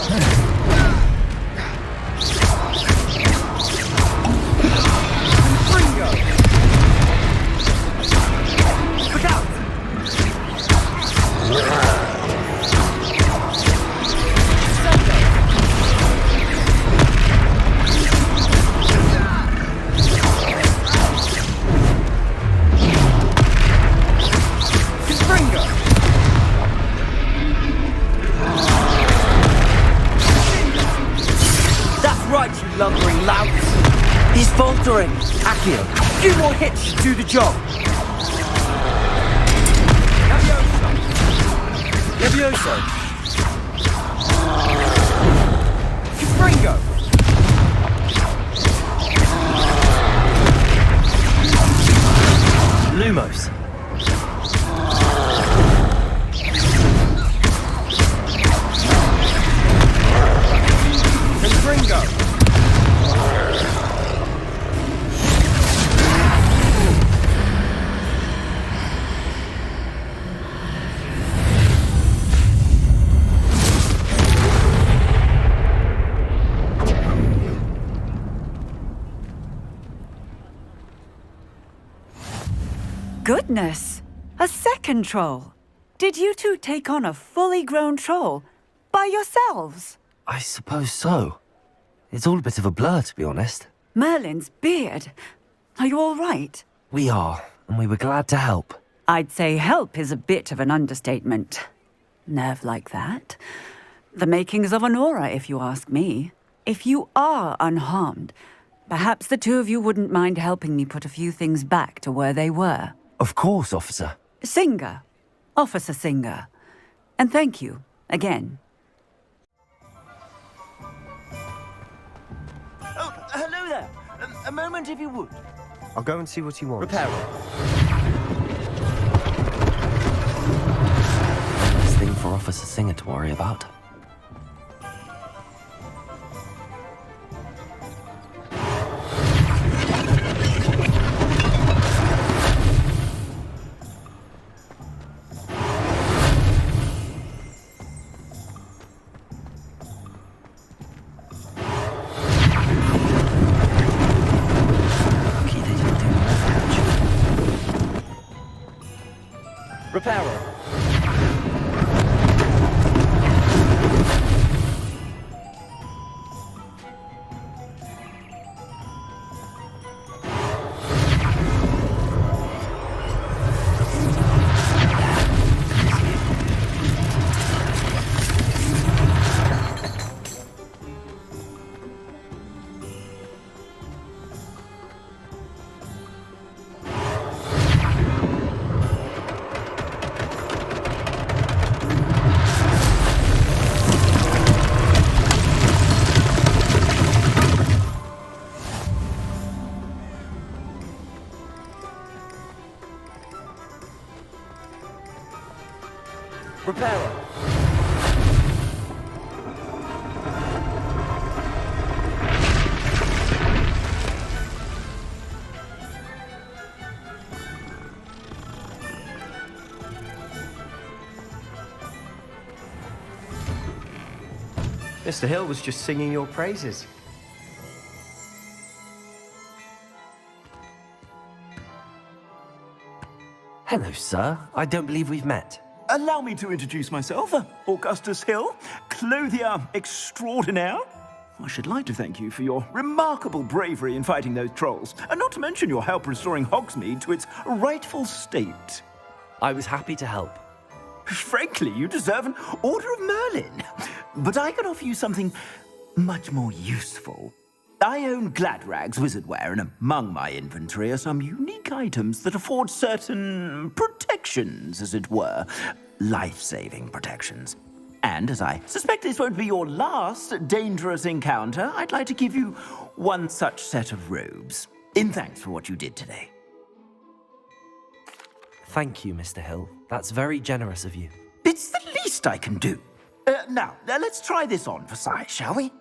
Covering! Accio! A few more hits should do the job! Levioso! Confringo! Lumos. Confringo! Goodness! A second troll! Did you two take on a fully grown troll? By yourselves? I suppose so. It's all a bit of a blur, to be honest. Merlin's beard. Are you all right? We are, and we were glad to help. I'd say help is a bit of an understatement. Nerve like that. The makings of an aura, if you ask me. If you are unharmed, perhaps the two of you wouldn't mind helping me put a few things back to where they were. Of course, officer. Singer. Officer Singer. And thank you, again. Oh, hello there. A moment, if you would. I'll go and see what you want. Reparo. Nice thing for Officer Singer to worry about. Reparo. Reparo. Mr. Hill was just singing your praises. Hello, sir. I don't believe we've met. Allow me to introduce myself, Augustus Hill, clothier extraordinaire. I should like to thank you for your remarkable bravery in fighting those trolls, and not to mention your help restoring Hogsmeade to its rightful state. I was happy to help. Frankly, you deserve an Order of Merlin. But I can offer you something much more useful. I own Gladrag's wizardware, and among my inventory are some unique items that afford certain protections, as it were. Life-saving protections. And as I suspect this won't be your last dangerous encounter, I'd like to give you one such set of robes, in thanks for what you did today. Thank you, Mr. Hill. That's very generous of you. It's the least I can do. Now, let's try this on for size, shall we?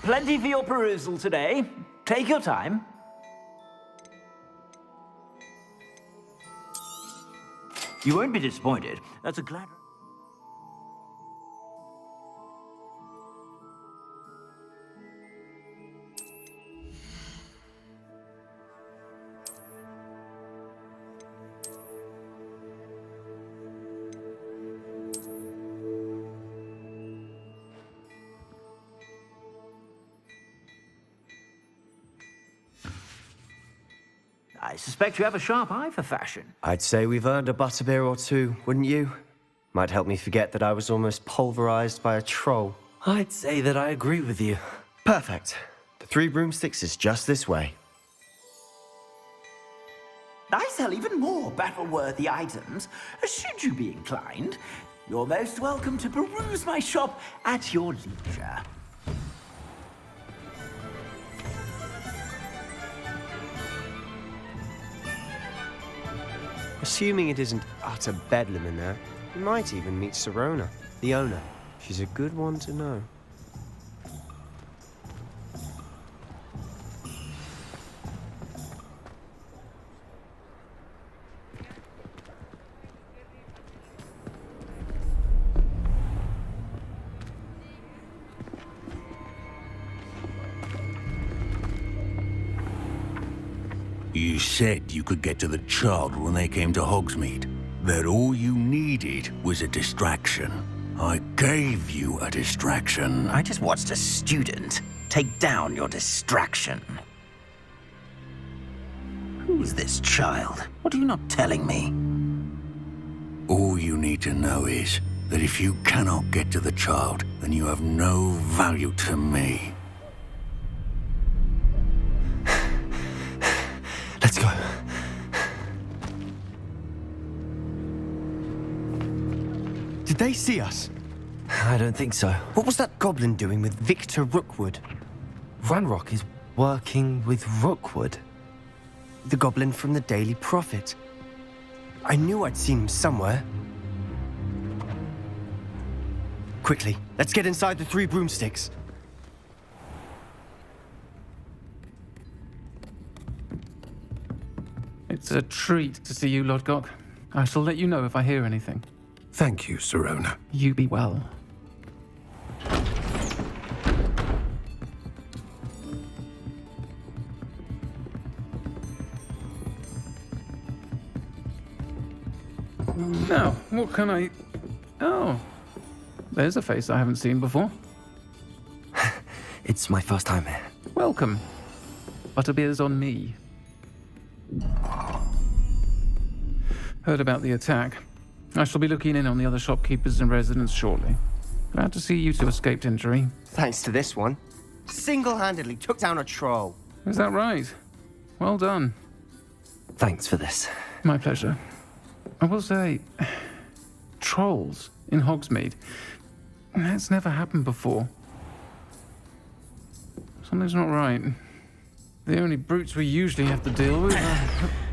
Plenty for your perusal today. Take your time. You won't be disappointed. That's a glad... I suspect you have a sharp eye for fashion. I'd say we've earned a butterbeer or two, wouldn't you? Might help me forget that I was almost pulverized by a troll. I'd say that I agree with you. Perfect. The Three Broomsticks is just this way. I sell even more battle-worthy items. Should you be inclined, you're most welcome to peruse my shop at your leisure. Assuming it isn't utter bedlam in there, you might even meet Sirona, the owner. She's a good one to know. You said you could get to the child when they came to Hogsmeade. That all you needed was a distraction. I gave you a distraction. I just watched a student take down your distraction. Who's this child? What are you not telling me? All you need to know is that if you cannot get to the child, then you have no value to me. Let's go. Did they see us? I don't think so. What was that goblin doing with Victor Rookwood? Ranrock is working with Rookwood. The goblin from the Daily Prophet. I knew I'd seen him somewhere. Quickly, let's get inside the Three Broomsticks. It's a treat to see you, Lodgok. I shall let you know if I hear anything. Thank you, Sirona. You be well. Now, what can I... Oh, there's a face I haven't seen before. It's my first time here. Welcome. Butterbeer's on me. Heard about the attack. I shall be looking in on the other shopkeepers and residents shortly. Glad to see you two escaped injury. Thanks to this one. Single-handedly took down a troll. Is that right? Well done. Thanks for this. My pleasure. I will say, trolls in Hogsmeade. That's never happened before. Something's not right. The only brutes we usually have to deal with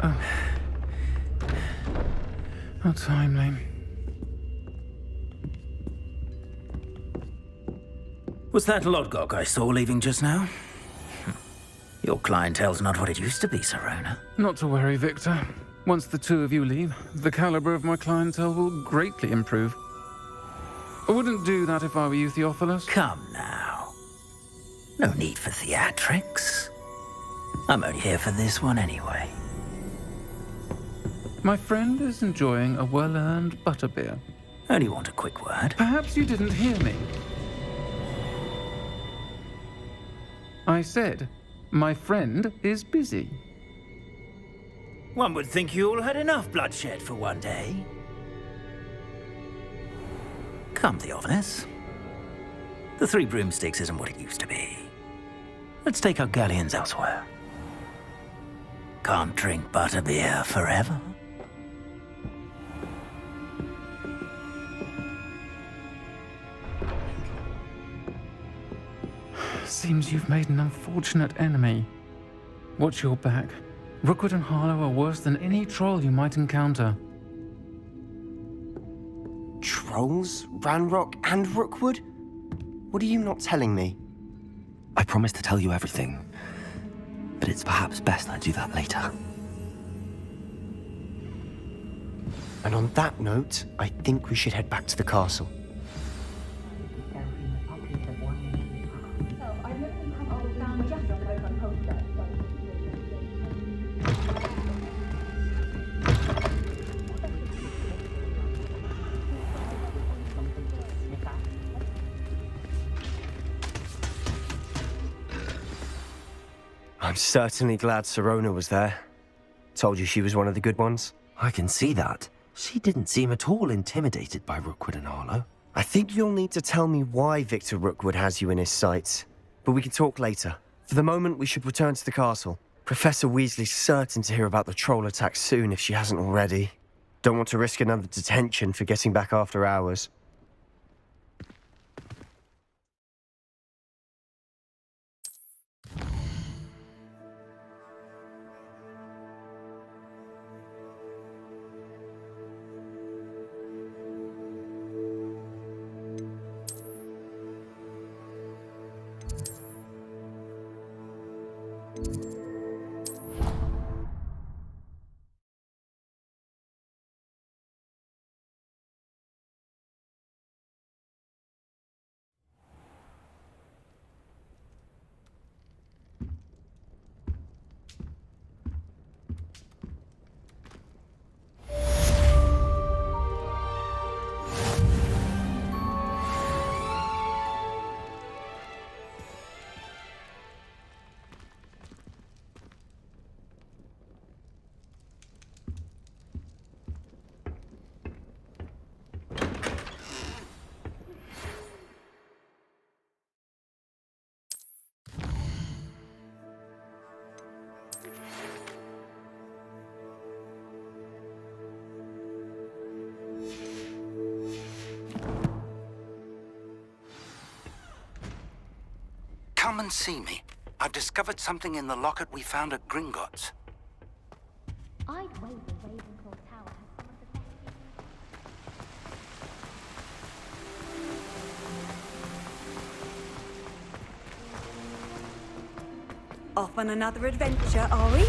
are... How timely. Was that Lodgok I saw leaving just now? Your clientele's not what it used to be, Sirona. Not to worry, Victor. Once the two of you leave, the caliber of my clientele will greatly improve. I wouldn't do that if I were you, Theophilus. Come now. No need for theatrics. I'm only here for this one anyway. My friend is enjoying a well-earned butterbeer. Only want a quick word. Perhaps you didn't hear me. I said, my friend is busy. One would think you all had enough bloodshed for one day. Come, Theophilus. The Three Broomsticks isn't what it used to be. Let's take our galleons elsewhere. Can't drink butterbeer forever. Seems you've made an unfortunate enemy. Watch your back. Rookwood and Harlow are worse than any troll you might encounter. Trolls? Ranrock and Rookwood? What are you not telling me? I promised to tell you everything, but it's perhaps best I do that later. And on that note, I think we should head back to the castle. I'm certainly glad Sirona was there. Told you she was one of the good ones. I can see that. She didn't seem at all intimidated by Rookwood and Harlow. I think you'll need to tell me why Victor Rookwood has you in his sights, but we can talk later. For the moment, we should return to the castle. Professor Weasley's certain to hear about the troll attack soon if she hasn't already. Don't want to risk another detention for getting back after hours. Come and see me. I've discovered something in the locket we found at Gringotts. I'd wager Ravenclaw Tower has some of the best. Off on another adventure, are we?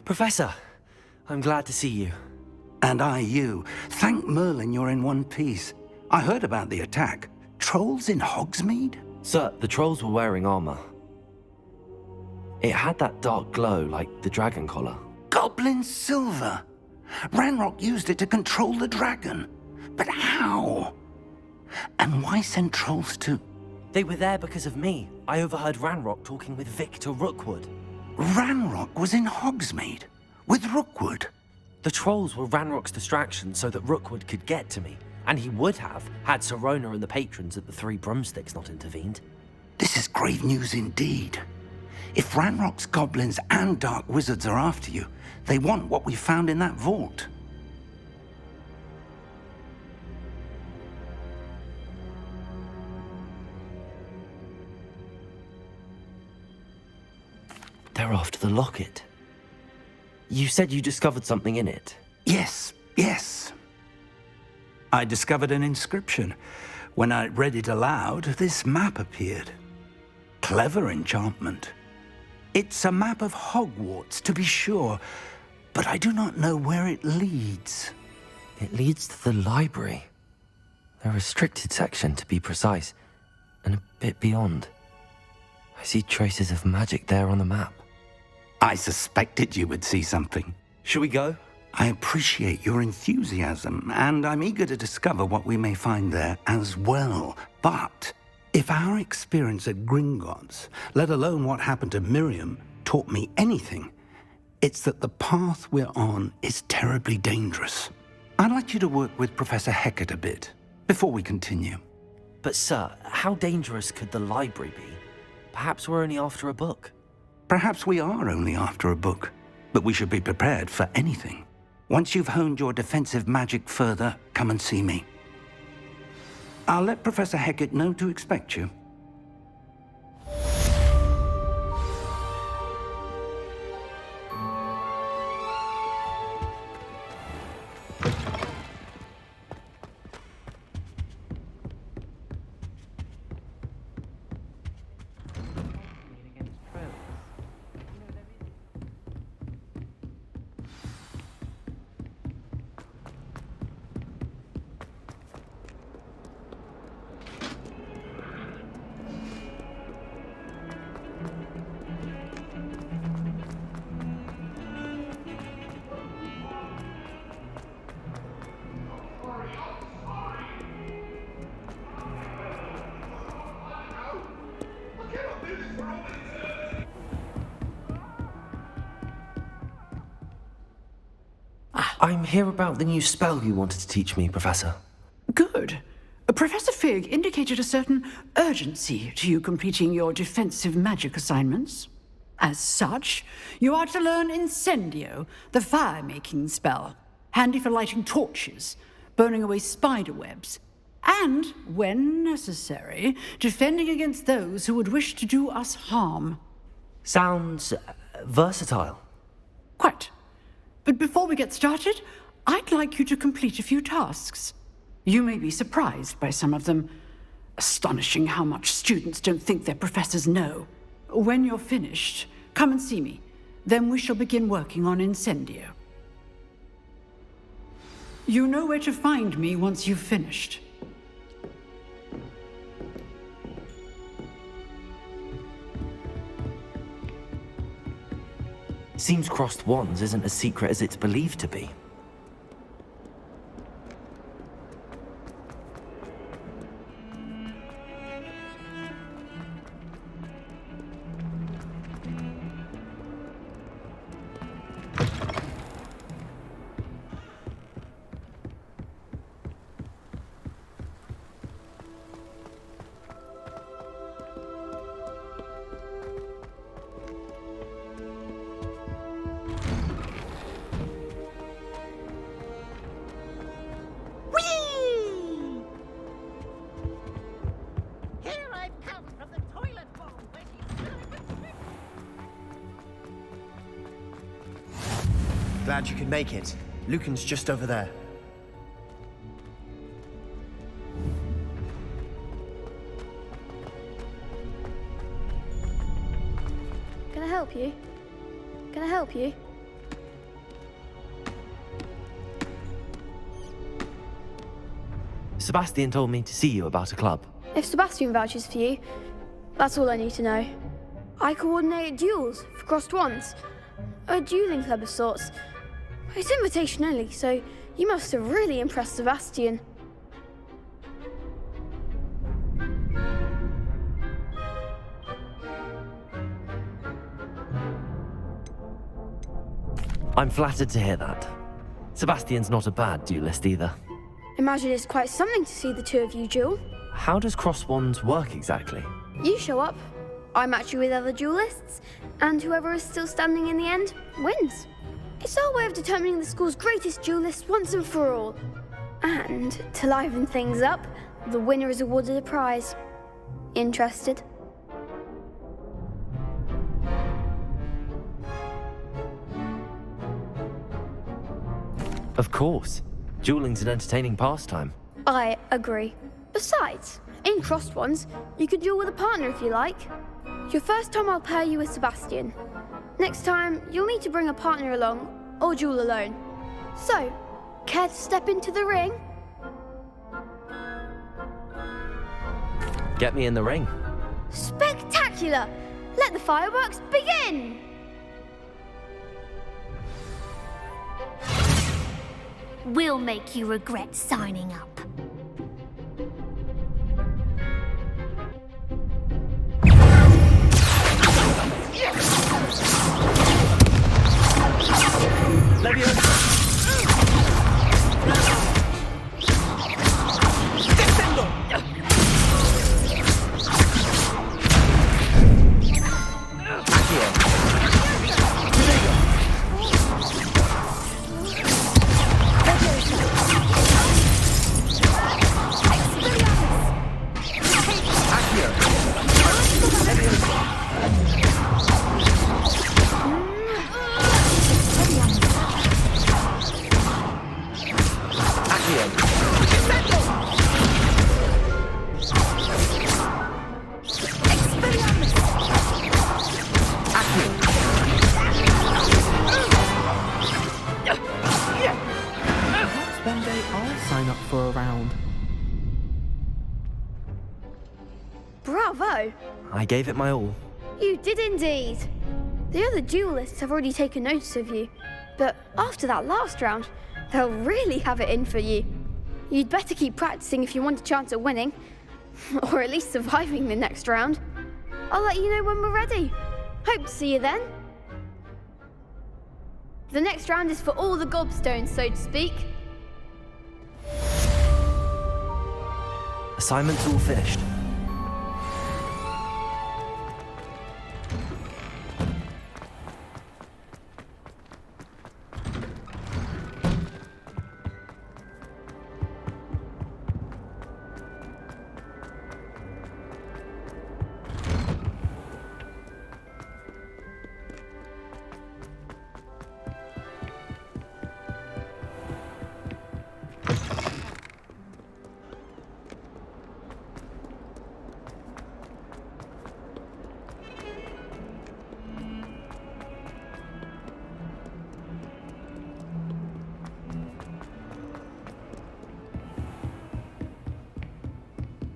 Professor, I'm glad to see you. And I you. Thank Merlin you're in one piece. I heard about the attack. Trolls in Hogsmeade? Sir, the trolls were wearing armor. It had that dark glow like the dragon collar. Goblin silver! Ranrock used it to control the dragon. But how? And why send trolls to... They were there because of me. I overheard Ranrock talking with Victor Rookwood. Ranrock was in Hogsmeade? With Rookwood? The trolls were Ranrock's distraction so that Rookwood could get to me. And he would have, had Sirona and the patrons at the Three Broomsticks not intervened. This is grave news indeed. If Ranrock's goblins and dark wizards are after you, they want what we found in that vault. They're after the locket. You said you discovered something in it. Yes. I discovered an inscription. When I read it aloud, this map appeared. Clever enchantment. It's a map of Hogwarts, to be sure, but I do not know where it leads. It leads to the library. The restricted section, to be precise, and a bit beyond. I see traces of magic there on the map. I suspected you would see something. Shall we go? I appreciate your enthusiasm, and I'm eager to discover what we may find there as well. But if our experience at Gringotts, let alone what happened to Miriam, taught me anything, it's that the path we're on is terribly dangerous. I'd like you to work with Professor Hecat a bit before we continue. But sir, how dangerous could the library be? Perhaps we're only after a book. Perhaps we are only after a book, but we should be prepared for anything. Once you've honed your defensive magic further, come and see me. I'll let Professor Hecat know to expect you. I'm here about the new spell you wanted to teach me, Professor. Good. Professor Fig indicated a certain urgency to you completing your defensive magic assignments. As such, you are to learn Incendio, the fire-making spell, handy for lighting torches, burning away spider webs, and, when necessary, defending against those who would wish to do us harm. Sounds versatile. Quite. But before we get started, I'd like you to complete a few tasks. You may be surprised by some of them. Astonishing how much students don't think their professors know. When you're finished, come and see me. Then we shall begin working on Incendio. You know where to find me once you've finished. Seems crossed wands isn't as secret as it's believed to be. Glad you could make it. Lucan's just over there. Can I help you? Can I help you? Sebastian told me to see you about a club. If Sebastian vouches for you, that's all I need to know. I coordinate duels for crossed wands. A dueling club of sorts. It's invitation only, so you must have really impressed Sebastian. I'm flattered to hear that. Sebastian's not a bad duelist either. Imagine it's quite something to see the two of you duel. How does cross wands work exactly? You show up, I match you with other duelists, and whoever is still standing in the end wins. It's our way of determining the school's greatest duelist once and for all. And to liven things up, the winner is awarded a prize. Interested? Of course. Dueling's an entertaining pastime. I agree. Besides, in crossed ones, you can duel with a partner if you like. Your first time I'll pair you with Sebastian. Next time, you'll need to bring a partner along, or duel alone. So, care to step into the ring? Get me in the ring. Spectacular! Let the fireworks begin! We'll make you regret signing up. Leviosa! Bravo! I gave it my all. You did indeed. The other duelists have already taken notice of you, but after that last round, they'll really have it in for you. You'd better keep practicing if you want a chance at winning, or at least surviving the next round. I'll let you know when we're ready. Hope to see you then. The next round is for all the gobstones, so to speak. Assignment's all finished.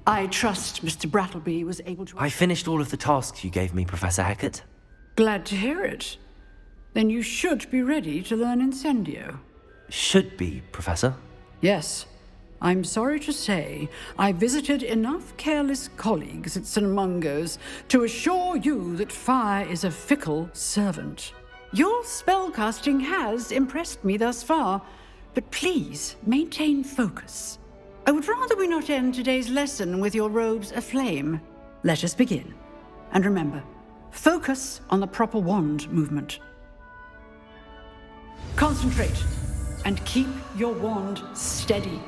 I trust Mr. Brattleby was able to... I finished all of the tasks you gave me, Professor Hecat. Glad to hear it. Then you should be ready to learn Incendio. Should be, Professor. Yes. I'm sorry to say, I visited enough careless colleagues at St. Mungo's to assure you that fire is a fickle servant. Your spellcasting has impressed me thus far, but please maintain focus. I would rather we not end today's lesson with your robes aflame. Let us begin. And remember, focus on the proper wand movement. Concentrate and keep your wand steady.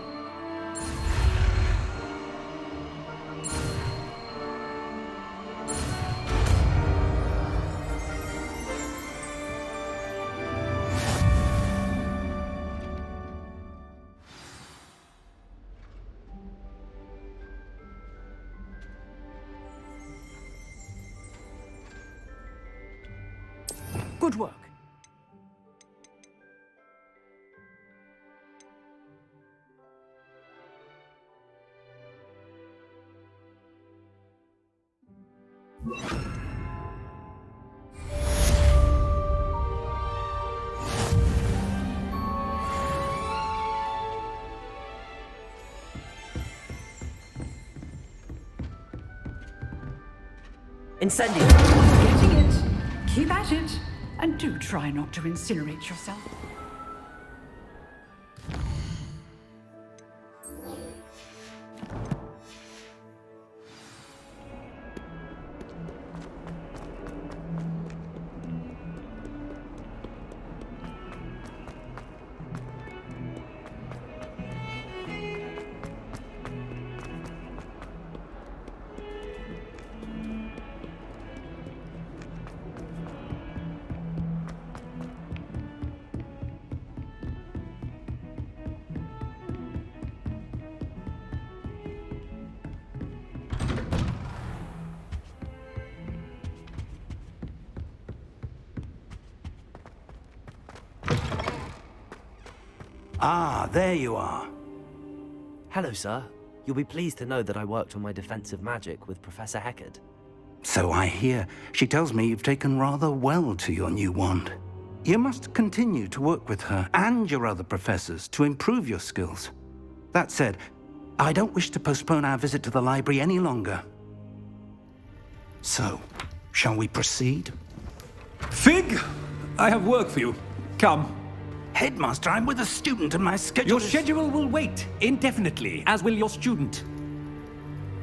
Good work. Incendio! Getting it. Keep at it. And do try not to incinerate yourself. Ah, there you are. Hello, sir. You'll be pleased to know that I worked on my defensive magic with Professor Hecat. So I hear. She tells me you've taken rather well to your new wand. You must continue to work with her and your other professors to improve your skills. That said, I don't wish to postpone our visit to the library any longer. So, shall we proceed? Fig! I have work for you. Come. Headmaster, I'm with a student and my schedule Your schedule will wait indefinitely, as will your student.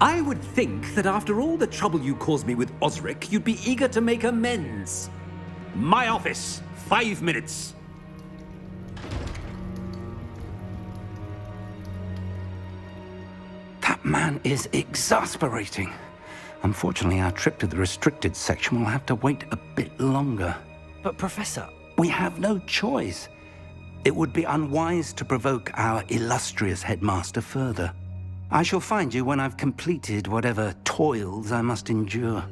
I would think that after all the trouble you caused me with Osric, you'd be eager to make amends. My office, 5 minutes. That man is exasperating. Unfortunately, our trip to the restricted section will have to wait a bit longer. But, Professor... We have no choice. It would be unwise to provoke our illustrious headmaster further. I shall find you when I've completed whatever toils I must endure.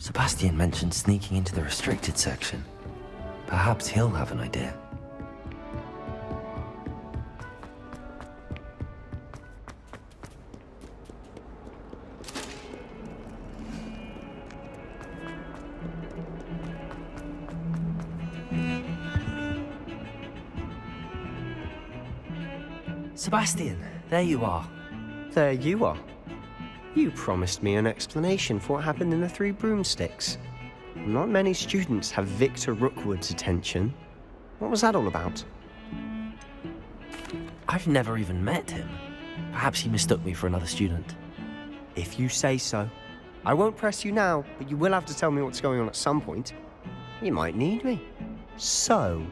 Sebastian mentioned sneaking into the restricted section. Perhaps he'll have an idea. Sebastian, there you are. There you are. You promised me an explanation for what happened in the Three Broomsticks. Not many students have Victor Rookwood's attention. What was that all about? I've never even met him. Perhaps he mistook me for another student. If you say so. I won't press you now, but you will have to tell me what's going on at some point. You might need me. So,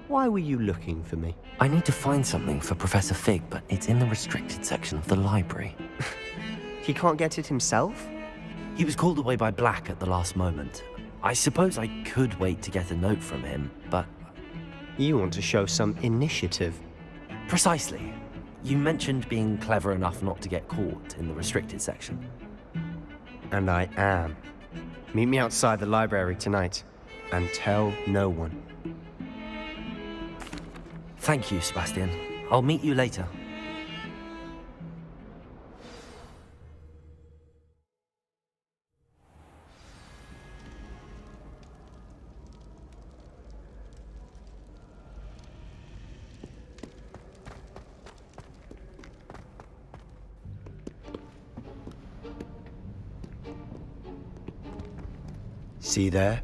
why were you looking for me? I need to find something for Professor Fig, but it's in the restricted section of the library. He can't get it himself? He was called away by Black at the last moment. I suppose I could wait to get a note from him, but... You want to show some initiative. Precisely. You mentioned being clever enough not to get caught in the restricted section. And I am. Meet me outside the library tonight, and tell no one. Thank you, Sebastian. I'll meet you later. See there?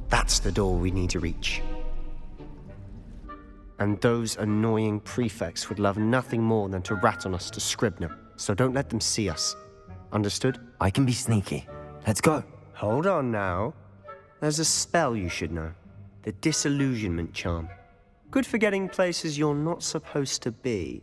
That's the door we need to reach. And those annoying prefects would love nothing more than to rat on us to Scribner, so don't let them see us. Understood? I can be sneaky. Let's go. Hold on now. There's a spell you should know. The Disillusionment Charm. Good for getting places you're not supposed to be.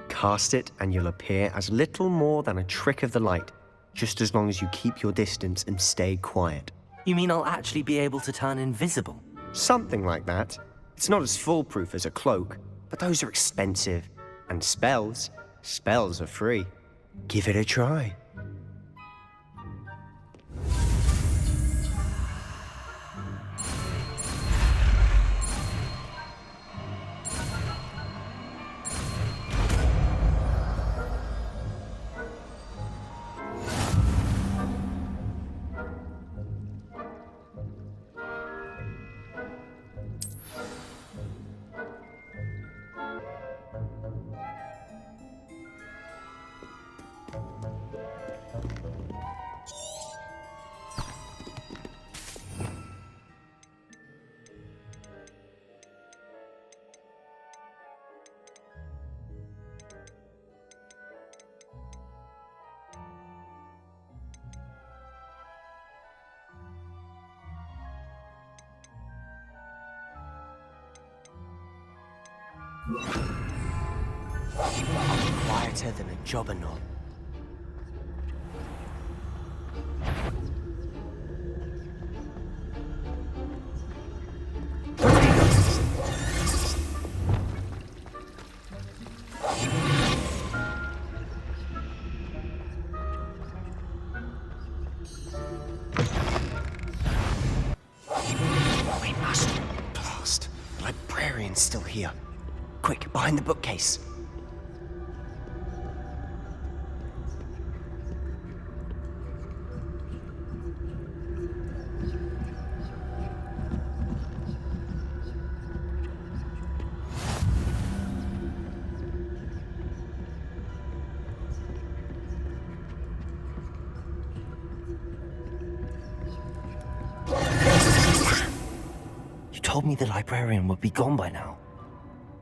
Cast it and you'll appear as little more than a trick of the light, just as long as you keep your distance and stay quiet. You mean I'll actually be able to turn invisible? Something like that. It's not as foolproof as a cloak, but those are expensive. And spells are free. Give it a try. Quieter than a jobberknoll. We must blast. The librarian's still here. Quick, behind the bookcase. You told me the librarian would be gone by now.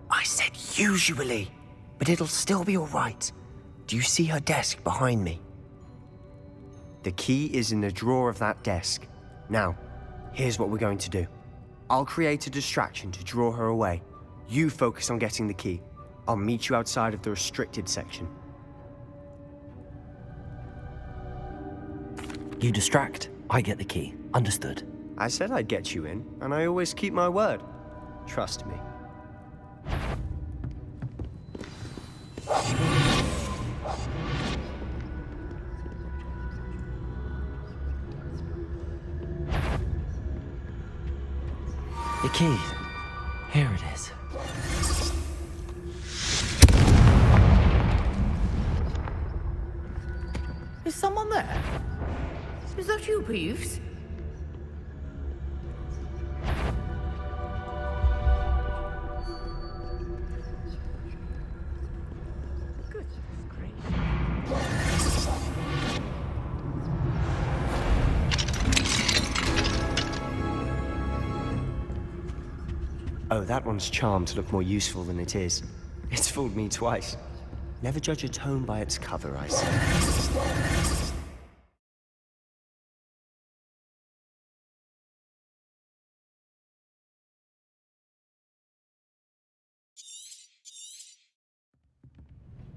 I said usually, but it'll still be all right. Do you see her desk behind me? The key is in the drawer of that desk. Now, here's what we're going to do. I'll create a distraction to draw her away. You focus on getting the key. I'll meet you outside of the restricted section. You distract, I get the key. Understood. I said I'd get you in, and I always keep my word. Trust me. The key. Here it is. Is someone there? Is that you, Peeves? Oh, that one's charmed to look more useful than it is. It's fooled me twice. Never judge a tome by its cover, I say.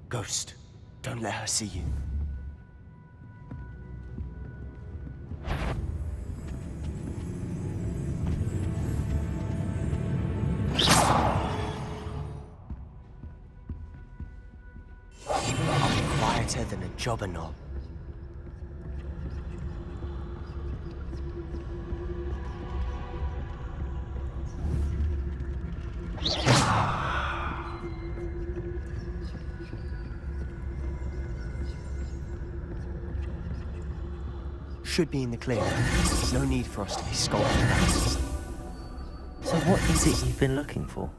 Ghost, don't let her see you. I'll be quieter than a jobber knob. Should be in the clear. No need for us to be skulking about. So what is it you've been looking for?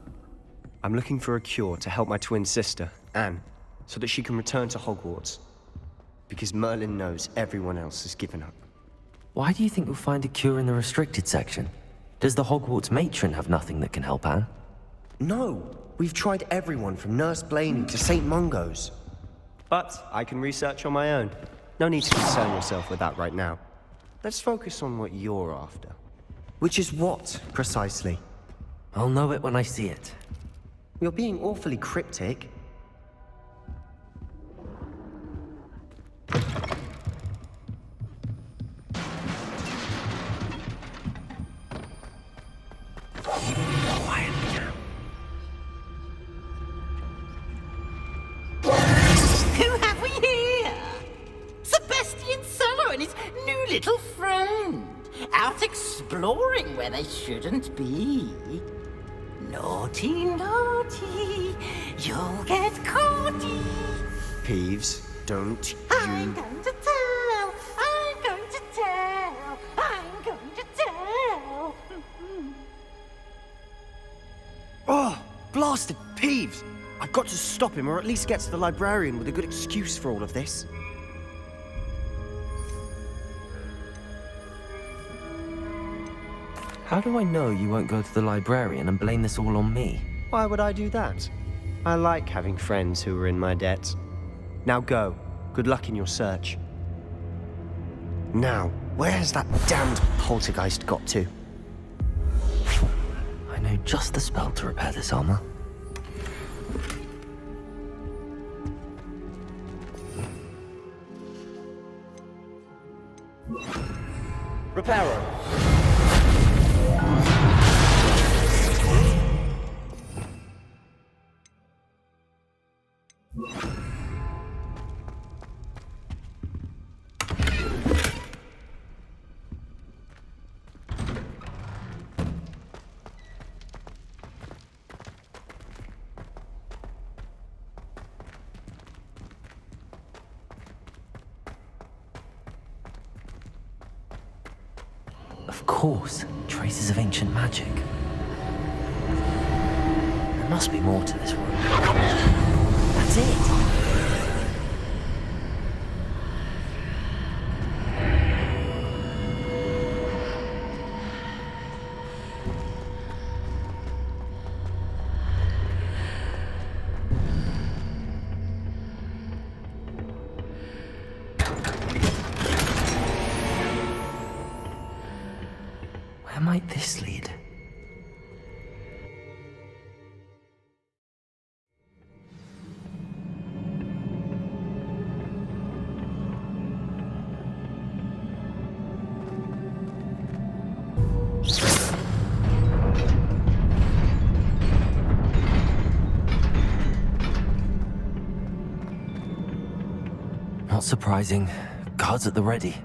I'm looking for a cure to help my twin sister, Anne, so that she can return to Hogwarts. Because Merlin knows everyone else has given up. Why do you think you'll find a cure in the restricted section? Does the Hogwarts matron have nothing that can help Anne? No! We've tried everyone from Nurse Blaney to St. Mungo's. But I can research on my own. No need to concern yourself with that right now. Let's focus on what you're after. Which is what, precisely? I'll know it when I see it. You're being awfully cryptic. Who have we here? Sebastian Sallow and his new little friend. Out exploring where they shouldn't be. Naughty, naughty, you'll get caughty. Peeves, don't I'm you... going to tell, I'm going to tell, I'm going to tell. Oh, blasted Peeves! I've got to stop him, or at least get to the librarian with a good excuse for all of this. How do I know you won't go to the librarian and blame this all on me? Why would I do that? I like having friends who are in my debt. Now go. Good luck in your search. Now, where has that damned poltergeist got to? I know just the spell to repair this armor. Reparo. Of course, traces of ancient magic. There must be more to this room. That's it! Where might this lead? Not surprising. Guards at the ready.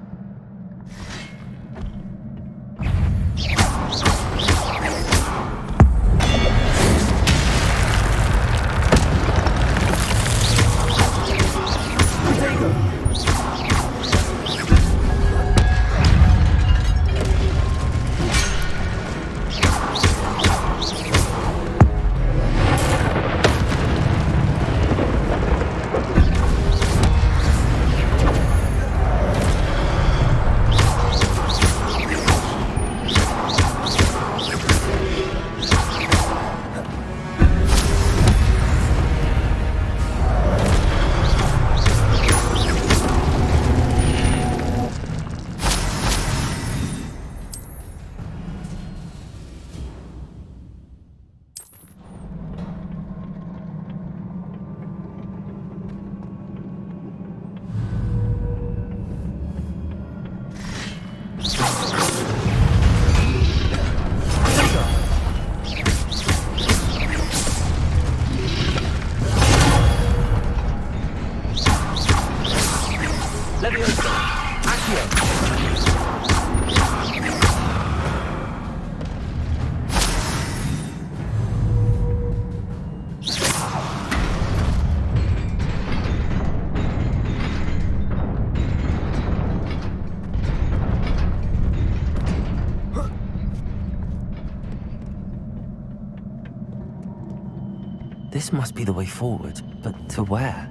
This must be the way forward, but to where?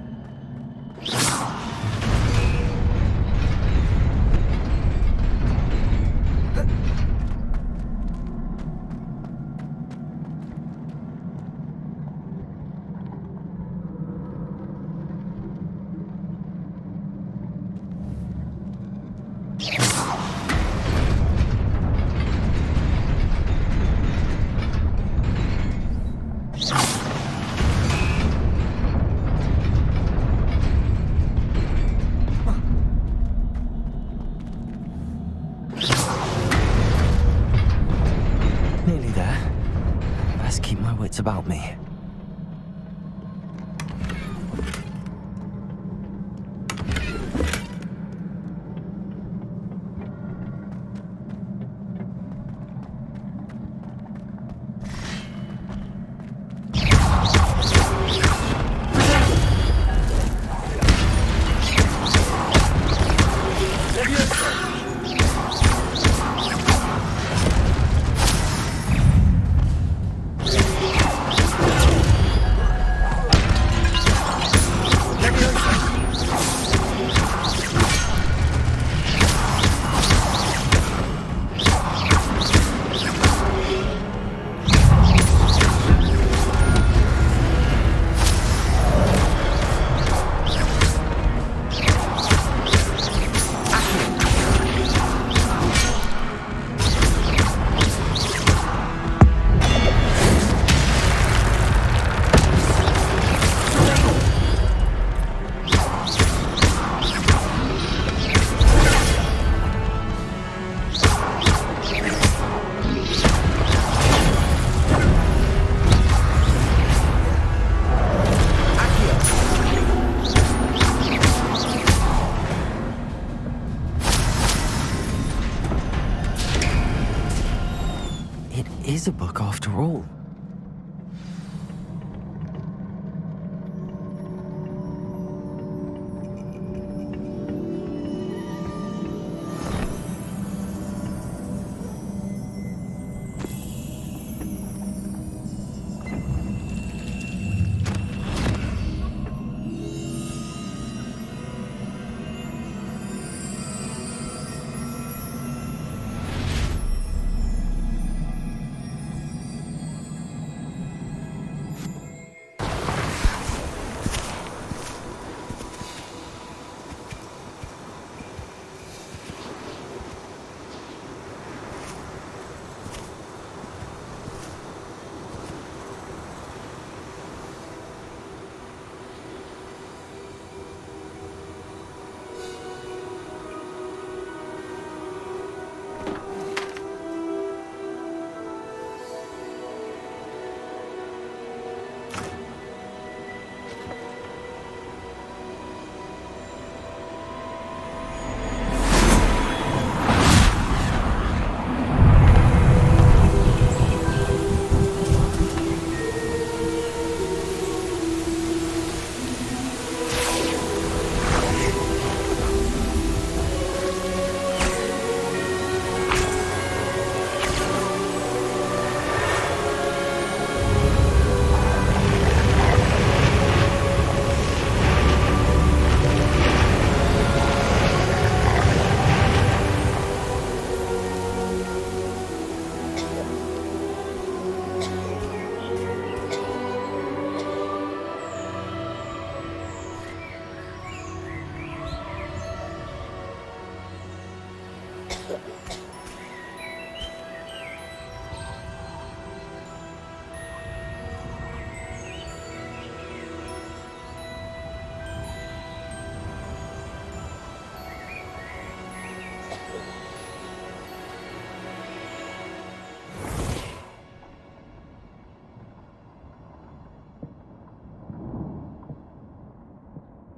Nearly there. Best keep my wits about me. Is a book after all.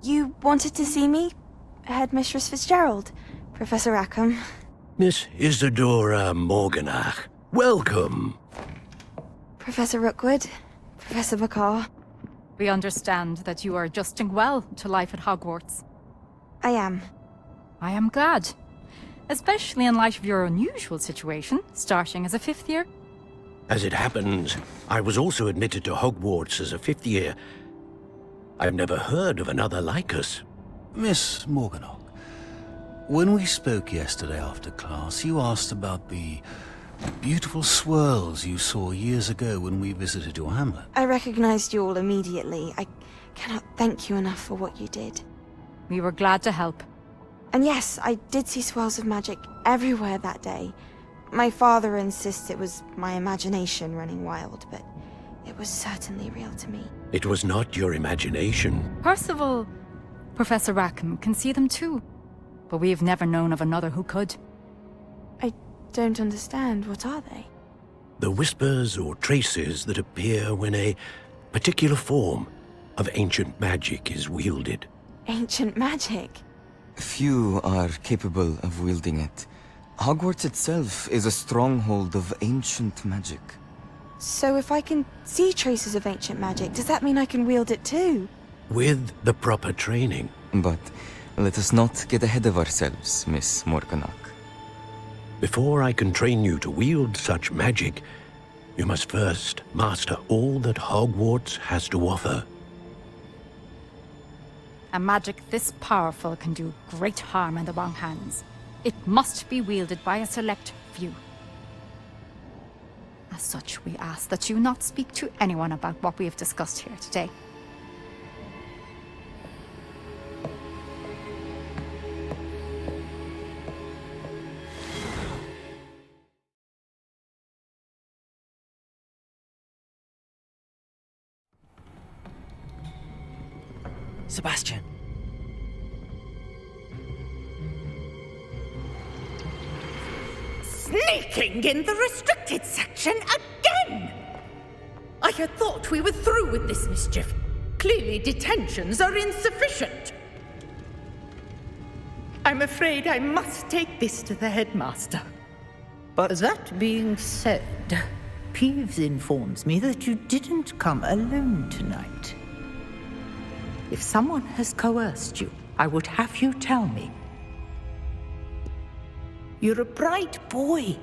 You wanted to see me? Headmistress Fitzgerald, Professor Rackham. Miss Isadora Morganach, welcome. Professor Rookwood, Professor McCaw. We understand that you are adjusting well to life at Hogwarts. I am. I am glad. Especially in light of your unusual situation, starting as a 5th year. As it happens, I was also admitted to Hogwarts as a fifth year. I've never heard of another like us. Miss Morganach, when we spoke yesterday after class, you asked about the beautiful swirls you saw years ago when we visited your hamlet. I recognized you all immediately. I cannot thank you enough for what you did. We were glad to help. And yes, I did see swirls of magic everywhere that day. My father insists it was my imagination running wild, but it was certainly real to me. It was not your imagination. Percival, Professor Rackham can see them too. But we've never known of another who could. I don't understand. What are they? The whispers or traces that appear when a particular form of ancient magic is wielded. Ancient magic? Few are capable of wielding it. Hogwarts itself is a stronghold of ancient magic. So if I can see traces of ancient magic, does that mean I can wield it too? With the proper training. But let us not get ahead of ourselves, Miss Morganach. Before I can train you to wield such magic, you must first master all that Hogwarts has to offer. A magic this powerful can do great harm in the wrong hands. It must be wielded by a select few. As such, we ask that you not speak to anyone about what we have discussed here today. Sebastian. Sneaking in the restricted section again! I had thought we were through with this mischief. Clearly detentions are insufficient. I'm afraid I must take this to the headmaster. But that being said, Peeves informs me that you didn't come alone tonight. If someone has coerced you, I would have you tell me. You're a bright boy.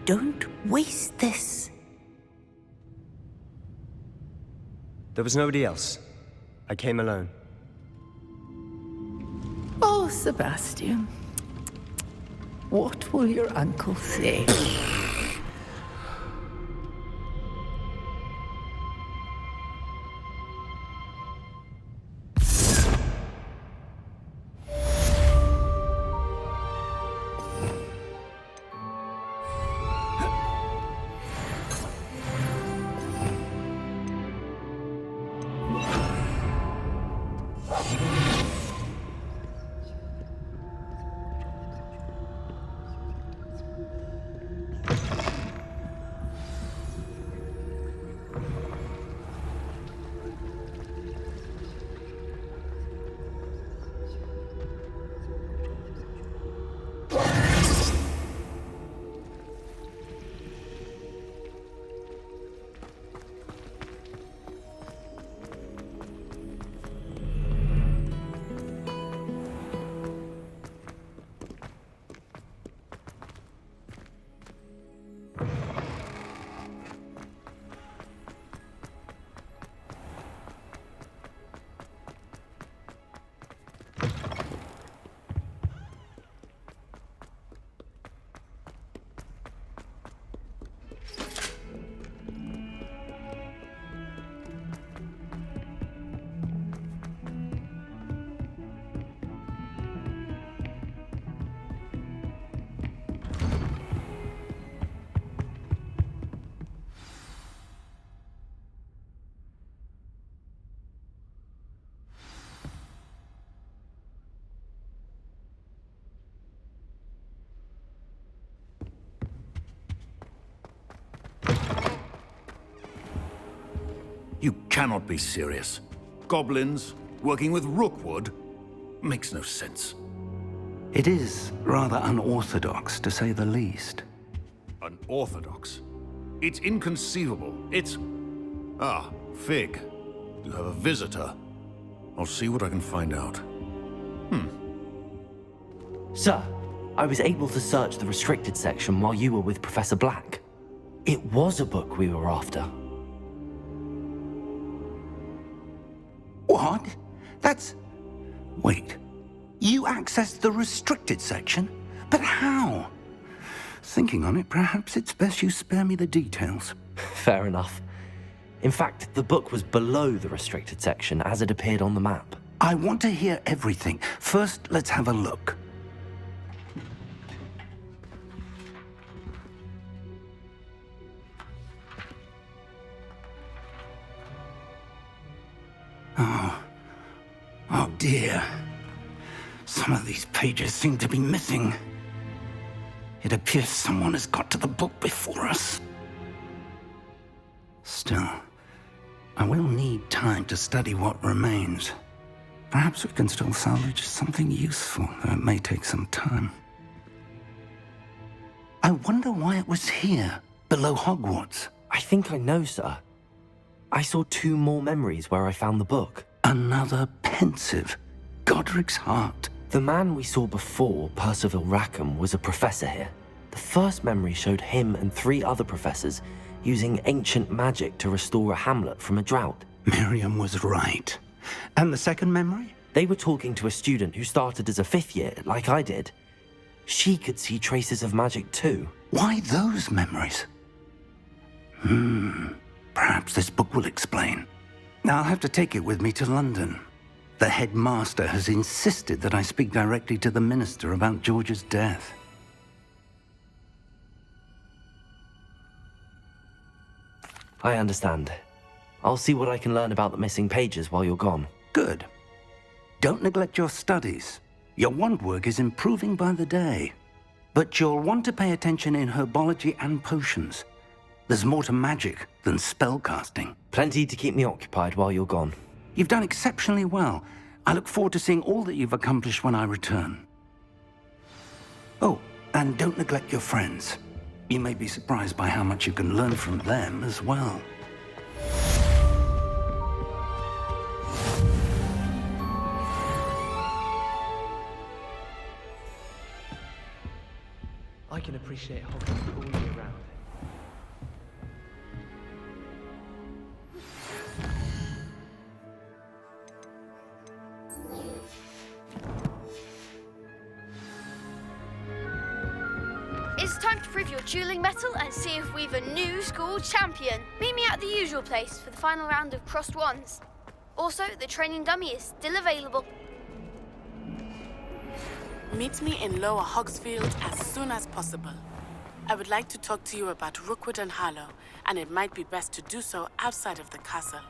Don't waste this. There was nobody else. I came alone. Oh, Sebastian. What will your uncle say? You cannot be serious. Goblins working with Rookwood makes no sense. It is rather unorthodox, to say the least. Unorthodox? It's inconceivable. It's... Ah, Fig. You have a visitor. I'll see what I can find out. Sir, I was able to search the restricted section while you were with Professor Black. It was a book we were after. What? That's... Wait. You accessed the restricted section? But how? Thinking on it, perhaps it's best you spare me the details. Fair enough. In fact, the book was below the restricted section as it appeared on the map. I want to hear everything. First, let's have a look. Oh dear. Some of these pages seem to be missing. It appears someone has got to the book before us. Still, I will need time to study what remains. Perhaps we can still salvage something useful, though it may take some time. I wonder why it was here, below Hogwarts. I think I know, sir. I saw 2 more memories where I found the book. Another pensive. Godric's heart. The man we saw before, Percival Rackham, was a professor here. The first memory showed him and 3 other professors using ancient magic to restore a hamlet from a drought. Miriam was right. And the second memory? They were talking to a student who started as a 5th year, like I did. She could see traces of magic too. Why those memories? Perhaps this book will explain. I'll have to take it with me to London. The headmaster has insisted that I speak directly to the minister about George's death. I understand. I'll see what I can learn about the missing pages while you're gone. Good. Don't neglect your studies. Your wand work is improving by the day. But you'll want to pay attention in herbology and potions. There's more to magic than spellcasting. Plenty to keep me occupied while you're gone. You've done exceptionally well. I look forward to seeing all that you've accomplished when I return. Oh, and don't neglect your friends. You may be surprised by how much you can learn from them as well. I can appreciate Hogwarts all year round. It's time to prove your dueling mettle and see if we've a new school champion. Meet me at the usual place for the final round of crossed wands. Also, the training dummy is still available. Meet me in Lower Hogsfield as soon as possible. I would like to talk to you about Rookwood and Harlow, and it might be best to do so outside of the castle.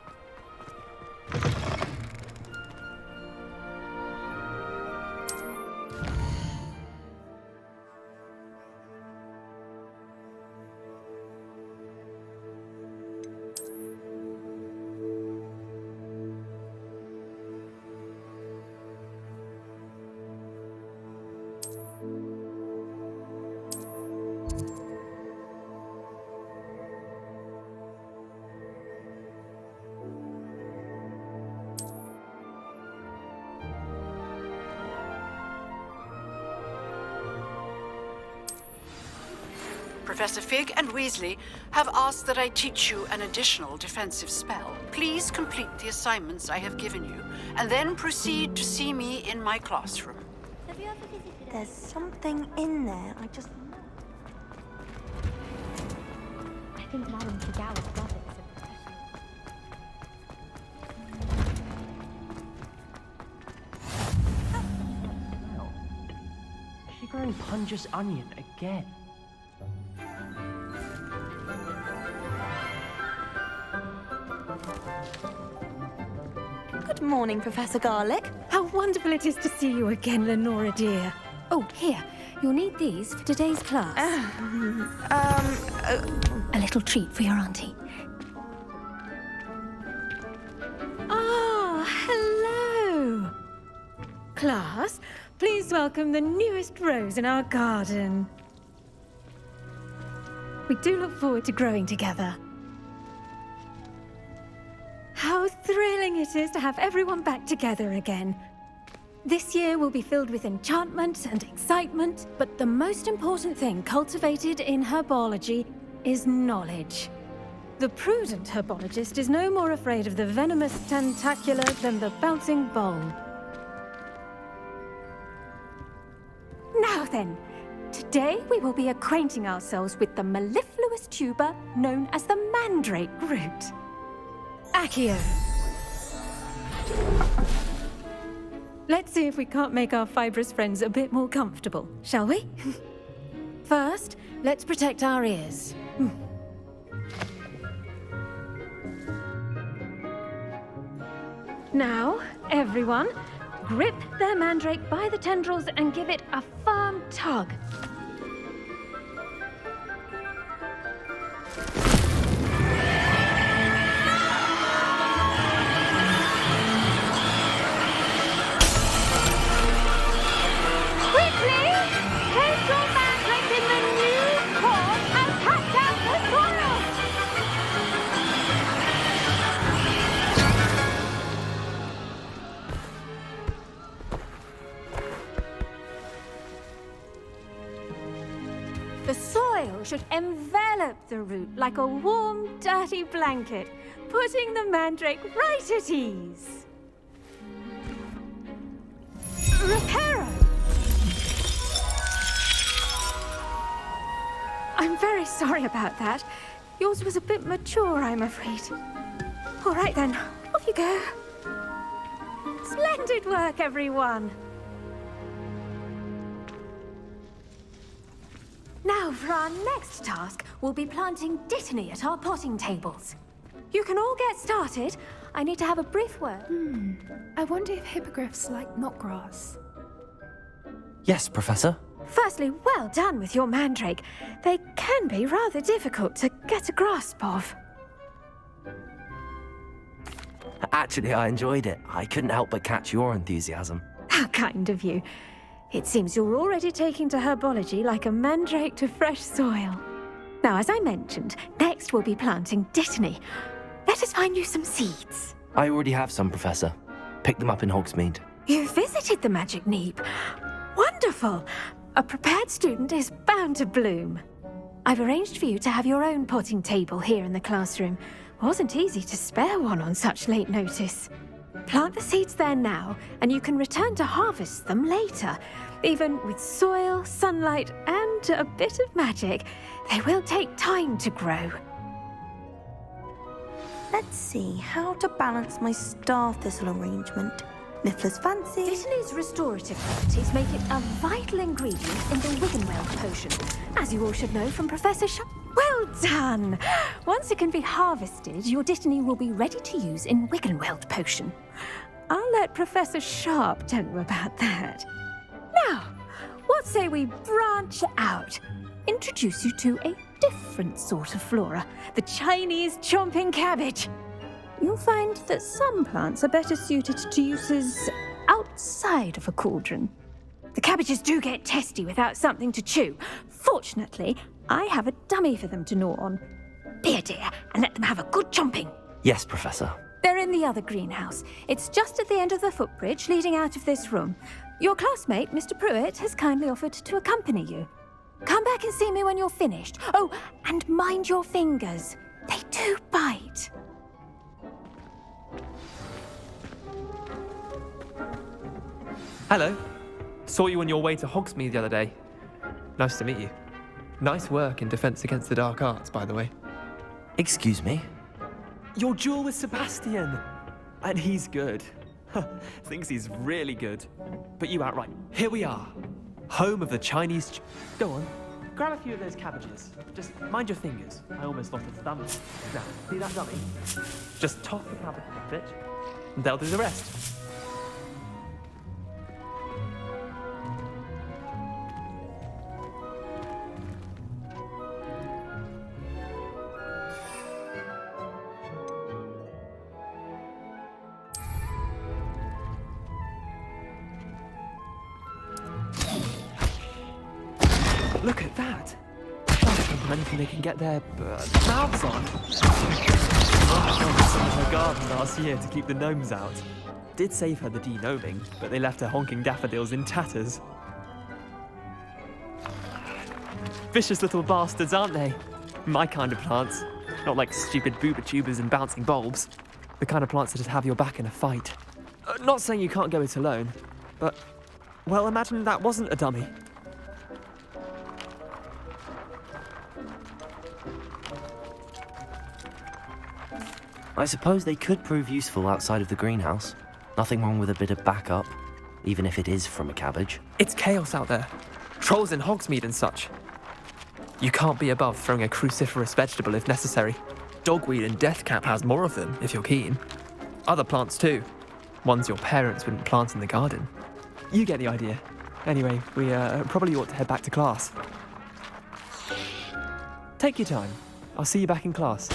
Professor Fig and Weasley have asked that I teach you an additional defensive spell. Please complete the assignments I have given you, and then proceed to see me in my classroom. There's something in there. I think Madame Tagawa's got it. Is she growing Punja's onion again? Good morning, Professor Garlick. How wonderful it is to see you again, Lenora dear. Oh, here. You'll need these for today's class. A little treat for your auntie. Ah, hello. Class, please welcome the newest rose in our garden. We do look forward to growing together. How thrilling it is to have everyone back together again. This year will be filled with enchantment and excitement, but the most important thing cultivated in herbology is knowledge. The prudent herbologist is no more afraid of the venomous tentacular than the bouncing bulb. Now then, today we will be acquainting ourselves with the mellifluous tuber known as the mandrake root. Accio. Let's see if we can't make our fibrous friends a bit more comfortable, shall we? First, let's protect our ears. Now, everyone, grip their mandrake by the tendrils and give it a firm tug. Quickly! Place your mandrake in the new pot and pat down the soil! The soil should envelop the root like a warm, dirty blanket, putting the mandrake right at ease. Reparo! I'm very sorry about that. Yours was a bit mature, I'm afraid. All right then, off you go. Splendid work, everyone. Now, for our next task, we'll be planting dittany at our potting tables. You can all get started. I need to have a brief word. I wonder if hippogriffs like knotgrass. Yes, Professor. Firstly, well done with your mandrake. They can be rather difficult to get a grasp of. Actually, I enjoyed it. I couldn't help but catch your enthusiasm. How kind of you. It seems you're already taking to herbology like a mandrake to fresh soil. Now, as I mentioned, next we'll be planting dittany. Let us find you some seeds. I already have some, Professor. Picked them up in Hogsmeade. You visited the Magic Neep. Wonderful! A prepared student is bound to bloom. I've arranged for you to have your own potting table here in the classroom. Wasn't easy to spare one on such late notice. Plant the seeds there now, and you can return to harvest them later. Even with soil, sunlight, and a bit of magic, they will take time to grow. Let's see how to balance my star thistle arrangement. Niffler's fancy. Dittany's restorative properties make it a vital ingredient in the Wiggenweld potion, as you all should know from Professor Sharp. Well done! Once it can be harvested, your dittany will be ready to use in Wiggenweld potion. I'll let Professor Sharp tell you about that. Now, what say we branch out? Introduce you to a different sort of flora, the Chinese chomping cabbage. You'll find that some plants are better suited to uses outside of a cauldron. The cabbages do get testy without something to chew. Fortunately, I have a dummy for them to gnaw on. Be a dear and let them have a good chomping. Yes, Professor. They're in the other greenhouse. It's just at the end of the footbridge leading out of this room. Your classmate, Mr. Pruitt, has kindly offered to accompany you. Come back and see me when you're finished. Oh, and mind your fingers. They do bite. Hello. Saw you on your way to Hogsmeade the other day. Nice to meet you. Nice work in Defense Against the Dark Arts, by the way. Excuse me? Your duel with Sebastian. And he's good. Thinks he's really good. But you outright. Here we are. Home of the Chinese... Go on. Grab a few of those cabbages. Just mind your fingers. I almost lost a stomach. Now, see that dummy? Just toss the cabbage a bit, and they'll do the rest. Look at that! Anything they can get their mouths on. I found some in her garden last year to keep the gnomes out. Did save her the de-gnoming, but they left her honking daffodils in tatters. Vicious little bastards, aren't they? My kind of plants. Not like stupid booba tubers and bouncing bulbs. The kind of plants that'd have your back in a fight. Not saying you can't go it alone, but, well, imagine that wasn't a dummy. I suppose they could prove useful outside of the greenhouse. Nothing wrong with a bit of backup, even if it is from a cabbage. It's chaos out there. Trolls in Hogsmeade and such. You can't be above throwing a cruciferous vegetable if necessary. Dogweed and deathcap has more of them, if you're keen. Other plants too. Ones your parents wouldn't plant in the garden. You get the idea. Anyway, we probably ought to head back to class. Take your time. I'll see you back in class.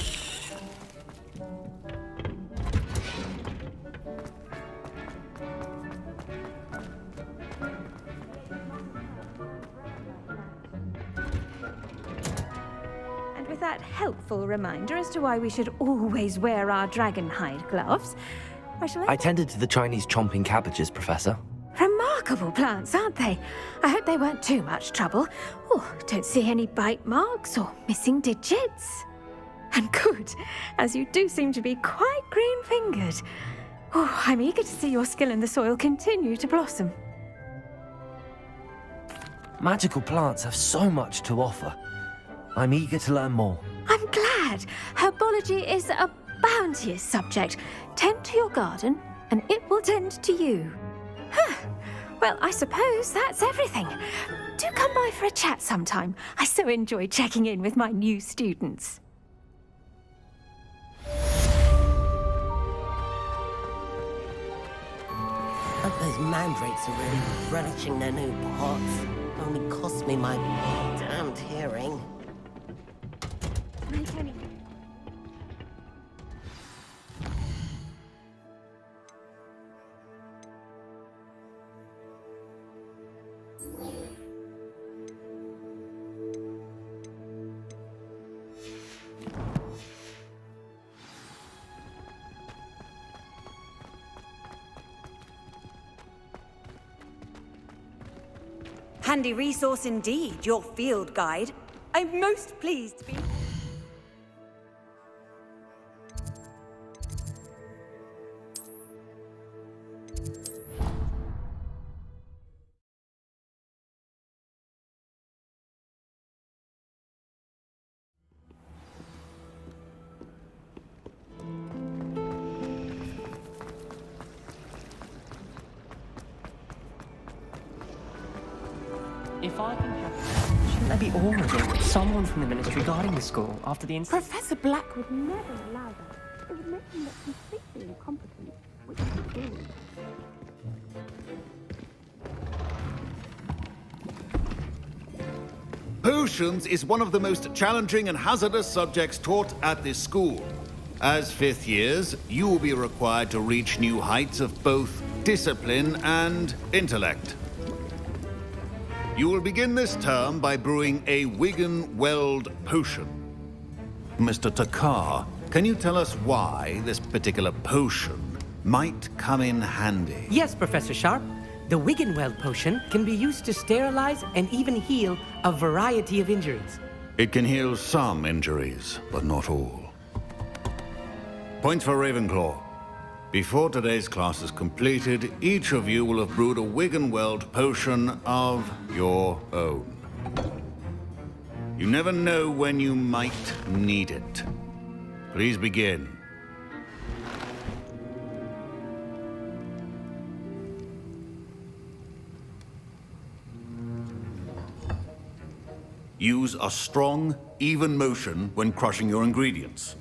That helpful reminder as to why we should always wear our dragon hide gloves. Where shall I tended to the Chinese chomping cabbages, Professor. Remarkable plants, aren't they? I hope they weren't too much trouble. Oh, don't see any bite marks or missing digits. And good, as you do seem to be quite green-fingered. Oh, I'm eager to see your skill in the soil continue to blossom. Magical plants have so much to offer. I'm eager to learn more. I'm glad. Herbology is a bounteous subject. Tend to your garden, and it will tend to you. Well, I suppose that's everything. Do come by for a chat sometime. I so enjoy checking in with my new students. But those mandrakes are really relishing their new pots. Only cost me my damned hearing. Handy resource indeed, your field guide. I'm most pleased to be... If I can have... Shouldn't there be already someone from the ministry guarding the school after the incident? Professor Black would never allow that. It would make him look completely incompetent, which is good. Potions is one of the most challenging and hazardous subjects taught at this school. As fifth years, you will be required to reach new heights of both discipline and intellect. You will begin this term by brewing a Wigan-Weld potion. Mr. Takar, can you tell us why this particular potion might come in handy? Yes, Professor Sharp. The Wigan-Weld potion can be used to sterilize and even heal a variety of injuries. It can heal some injuries, but not all. Point for Ravenclaw. Before today's class is completed, each of you will have brewed a Wigan-Weld potion of your own. You never know when you might need it. Please begin. Use a strong, even motion when crushing your ingredients.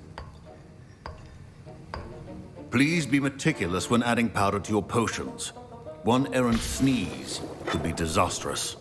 Please be meticulous when adding powder to your potions. One errant sneeze could be disastrous.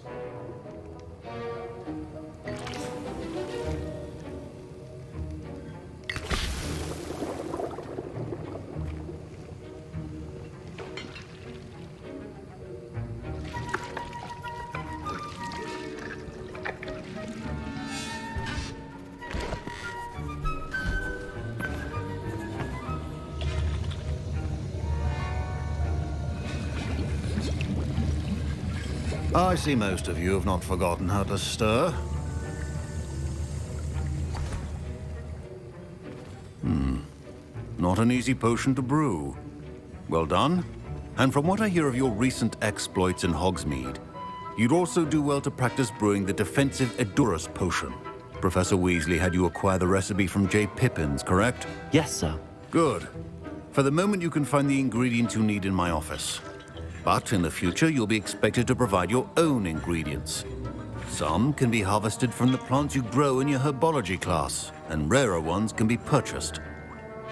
I see most of you have not forgotten how to stir. not an easy potion to brew. Well done. And from what I hear of your recent exploits in Hogsmeade, you'd also do well to practice brewing the defensive Edurus potion. Professor Weasley had you acquire the recipe from J. Pippins, correct? Yes, sir. Good. For the moment, you can find the ingredients you need in my office. But in the future, you'll be expected to provide your own ingredients. Some can be harvested from the plants you grow in your herbology class, and rarer ones can be purchased.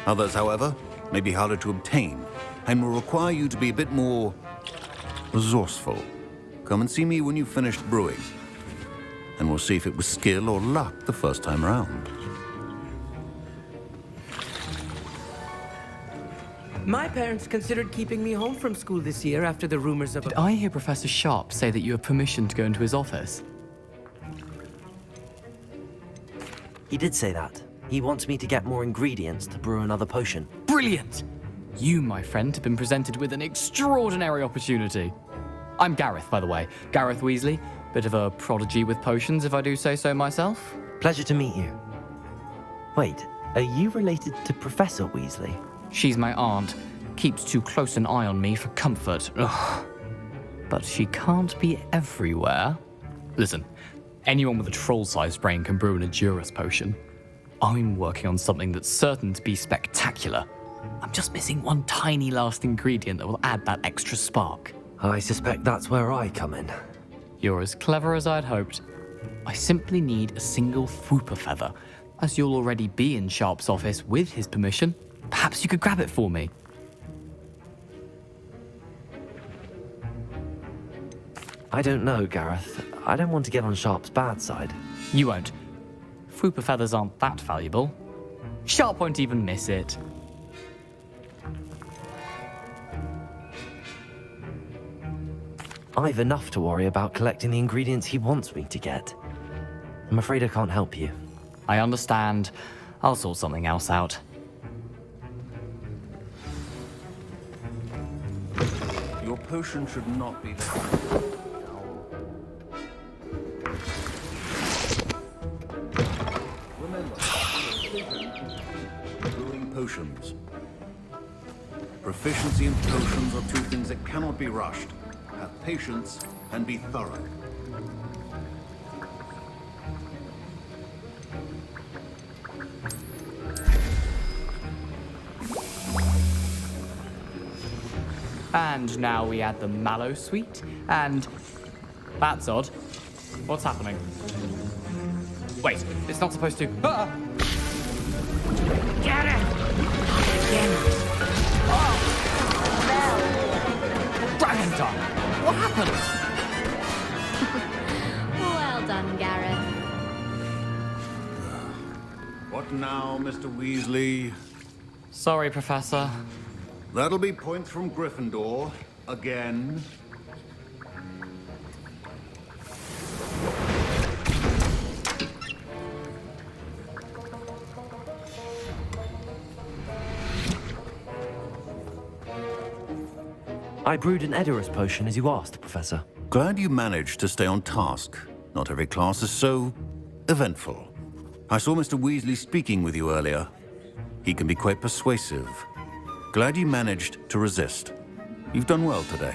Others, however, may be harder to obtain, and will require you to be a bit more resourceful. Come and see me when you've finished brewing, and we'll see if it was skill or luck the first time round. My parents considered keeping me home from school this year after the rumors of... Did I hear Professor Sharp say that you have permission to go into his office? He did say that. He wants me to get more ingredients to brew another potion. Brilliant! You, my friend, have been presented with an extraordinary opportunity. I'm Gareth, by the way. Gareth Weasley. Bit of a prodigy with potions, if I do say so myself. Pleasure to meet you. Wait, are you related to Professor Weasley? She's my aunt. Keeps too close an eye on me for comfort. Ugh. But she can't be everywhere. Listen, anyone with a troll-sized brain can brew an Edurus potion. I'm working on something that's certain to be spectacular. I'm just missing one tiny last ingredient that will add that extra spark. I suspect that's where I come in. You're as clever as I'd hoped. I simply need a single Fwooper feather. As you'll already be in Sharp's office with his permission, perhaps you could grab it for me. I don't know, Gareth. I don't want to get on Sharp's bad side. You won't. Fwooper feathers aren't that valuable. Sharp won't even miss it. I've enough to worry about collecting the ingredients he wants me to get. I'm afraid I can't help you. I understand. I'll sort something else out. Your potion should not be Remember, brewing potions. Proficiency in potions are two things that cannot be rushed. Have patience and be thorough. And now we add the mallow sweet, and... That's odd. What's happening? Wait, it's not supposed to... Ah! Get it! Again. Dragon tongue! What happened? Well done, Gareth. What now, Mr. Weasley? Sorry, Professor. That'll be points from Gryffindor. Again. I brewed an Edurus potion as you asked, Professor. Glad you managed to stay on task. Not every class is so eventful. I saw Mr. Weasley speaking with you earlier. He can be quite persuasive. Glad you managed to resist. You've done well today.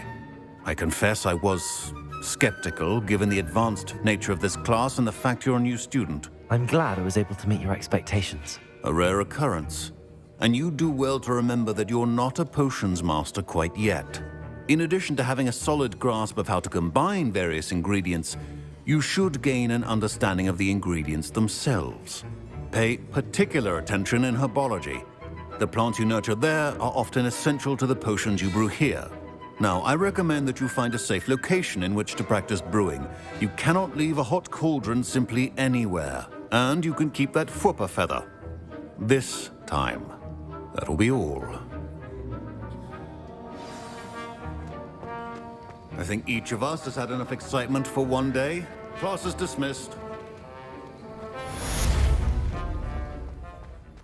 I confess I was skeptical, given the advanced nature of this class and the fact you're a new student. I'm glad I was able to meet your expectations. A rare occurrence. And you do well to remember that you're not a potions master quite yet. In addition to having a solid grasp of how to combine various ingredients, you should gain an understanding of the ingredients themselves. Pay particular attention in herbology. The plants you nurture there are often essential to the potions you brew here. Now, I recommend that you find a safe location in which to practice brewing. You cannot leave a hot cauldron simply anywhere. And you can keep that Fwooper feather. This time. That'll be all. I think each of us has had enough excitement for one day. Class is dismissed.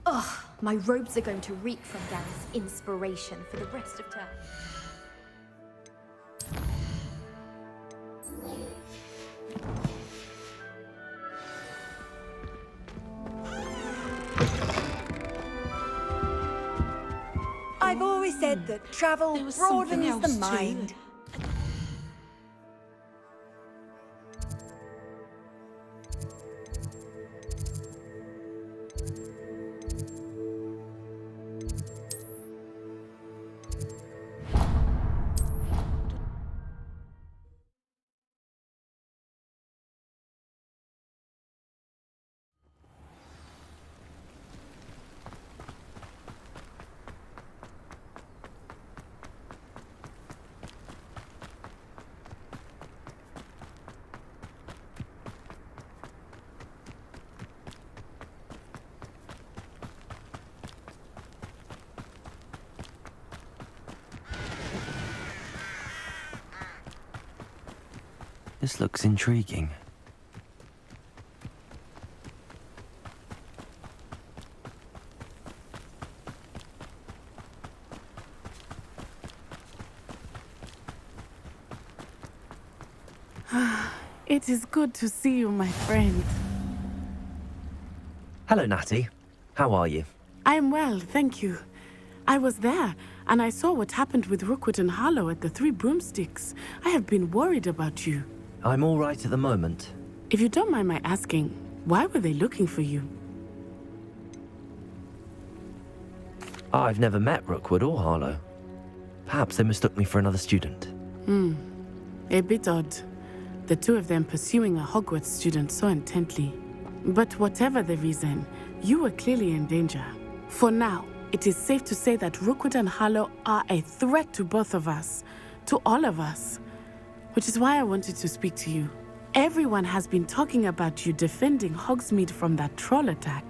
Ugh, my robes are going to reek from Gareth's inspiration for the rest of term. said that travel broadens the mind. This looks intriguing. It is good to see you, my friend. Hello, Natty. How are you? I am well, thank you. I was there, and I saw what happened with Rookwood and Harlow at the Three Broomsticks. I have been worried about you. I'm all right at the moment. If you don't mind my asking, why were they looking for you? I've never met Rookwood or Harlow. Perhaps they mistook me for another student. A bit odd. The two of them pursuing a Hogwarts student so intently. But whatever the reason, you were clearly in danger. For now, it is safe to say that Rookwood and Harlow are a threat to both of us, to all of us. Which is why I wanted to speak to you. Everyone has been talking about you defending Hogsmeade from that troll attack.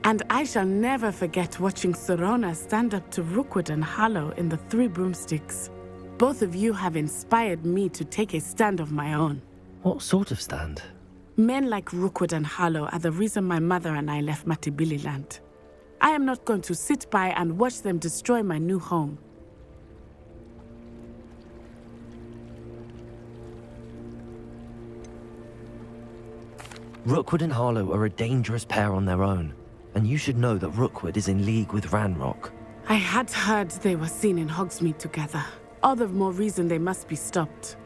And I shall never forget watching Serona stand up to Rookwood and Harlow in the Three Broomsticks. Both of you have inspired me to take a stand of my own. What sort of stand? Men like Rookwood and Harlow are the reason my mother and I left Matibili-land. I am not going to sit by and watch them destroy my new home. Rookwood and Harlow are a dangerous pair on their own, and you should know that Rookwood is in league with Ranrock. I had heard they were seen in Hogsmeade together. All the more reason they must be stopped.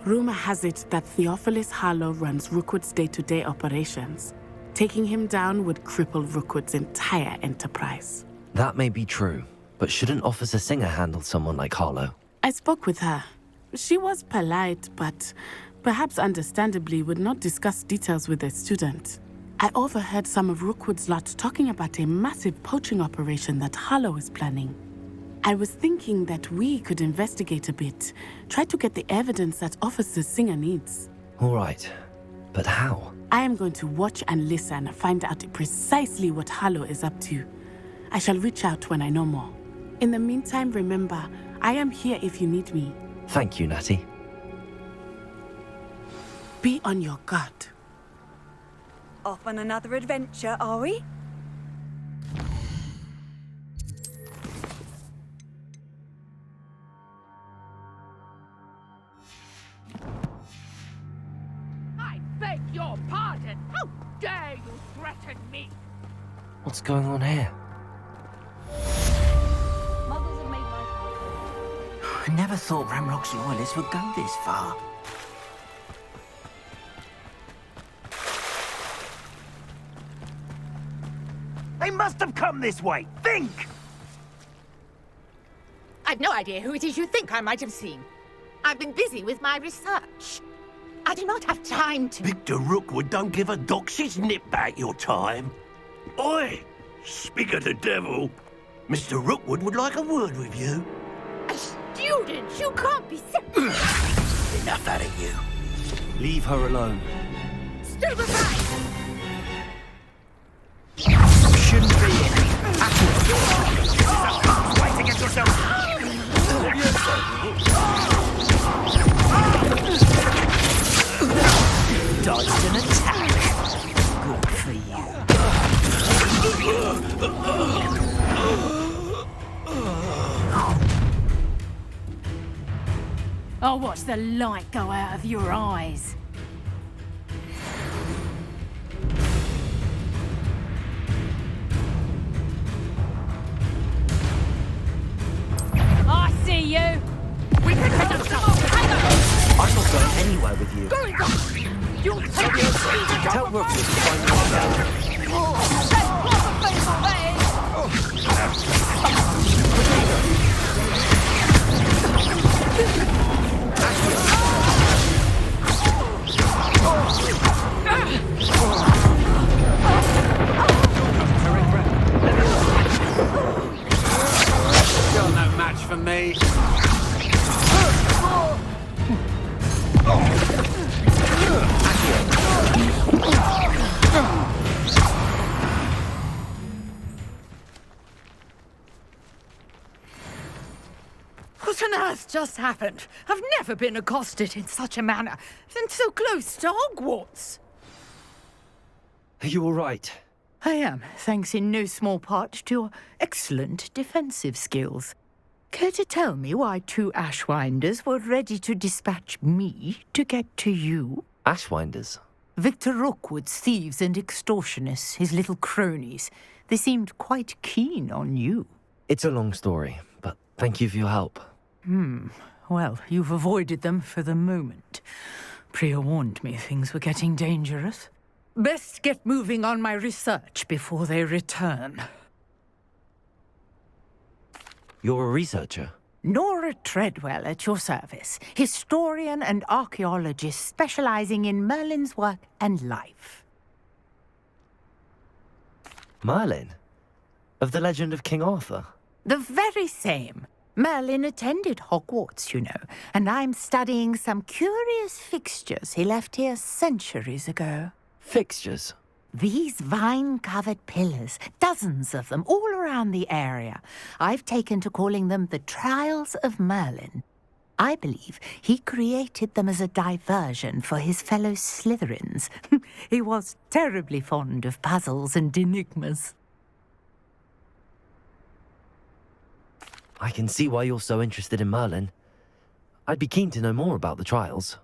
Rumor has it that Theophilus Harlow runs Rookwood's day-to-day operations. Taking him down would cripple Rookwood's entire enterprise. That may be true, but shouldn't Officer Singer handle someone like Harlow? I spoke with her. She was polite, but perhaps understandably would not discuss details with a student. I overheard some of Rookwood's lot talking about a massive poaching operation that Harlow is planning. I was thinking that we could investigate a bit, try to get the evidence that Officer Singer needs. All right, but how? I am going to watch and listen, find out precisely what Harlow is up to. I shall reach out when I know more. In the meantime, remember, I am here if you need me. Thank you, Natty. Be on your guard. Off on another adventure, are we? I beg your pardon. How dare you threaten me? What's going on here? I never thought Ranrock's loyalists would go this far. They must have come this way. Think! I've no idea who it is you think I might have seen. I've been busy with my research. I do not have time to... Victor Rookwood don't give a doxy's nip back your time. Oi! Speak of the devil. Mr. Rookwood would like a word with you. A student? You can't be sick. Enough out of you. Leave her alone. Still aside! Shouldn't be in. Fight against yourself. Dodged an attack. Good for you. I'll watch the light go out of your eyes. you! We can pick up some more I'm not going anywhere with you. Going on! You'll take me to Tell Rookwood to find me Still no match for me. What on earth just happened? I've never been accosted in such a manner, and so close to Hogwarts. Are you all right? I am, thanks in no small part to your excellent defensive skills. Care to tell me why 2 Ashwinders were ready to dispatch me to get to you? Ashwinders? Victor Rookwood's thieves and extortionists, his little cronies. They seemed quite keen on you. It's a long story, but thank you for your help. Well, you've avoided them for the moment. Priya warned me things were getting dangerous. Best get moving on my research before they return. You're a researcher? Nora Treadwell at your service, historian and archaeologist specializing in Merlin's work and life. Merlin? Of the legend of King Arthur? The very same. Merlin attended Hogwarts, you know, and I'm studying some curious fixtures he left here centuries ago. Fixtures? These vine-covered pillars, dozens of them, all around the area. I've taken to calling them the Trials of Merlin. I believe he created them as a diversion for his fellow Slytherins. He was terribly fond of puzzles and enigmas. I can see why you're so interested in Merlin. I'd be keen to know more about the trials.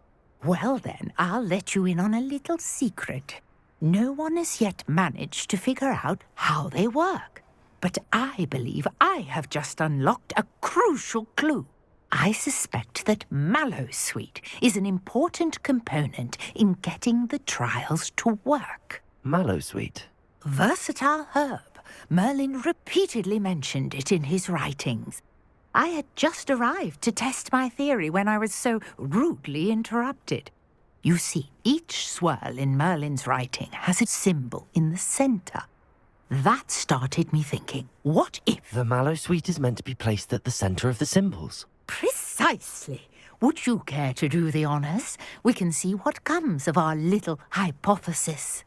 Well then, I'll let you in on a little secret. No one has yet managed to figure out how they work. But I believe I have just unlocked a crucial clue. I suspect that Mallowsweet is an important component in getting the trials to work. Mallowsweet? Versatile herb. Merlin repeatedly mentioned it in his writings. I had just arrived to test my theory when I was so rudely interrupted. You see, each swirl in Merlin's writing has a symbol in the center. That started me thinking, what if... The Mallowsweet is meant to be placed at the center of the symbols. Precisely. Would you care to do the honors? We can see what comes of our little hypothesis.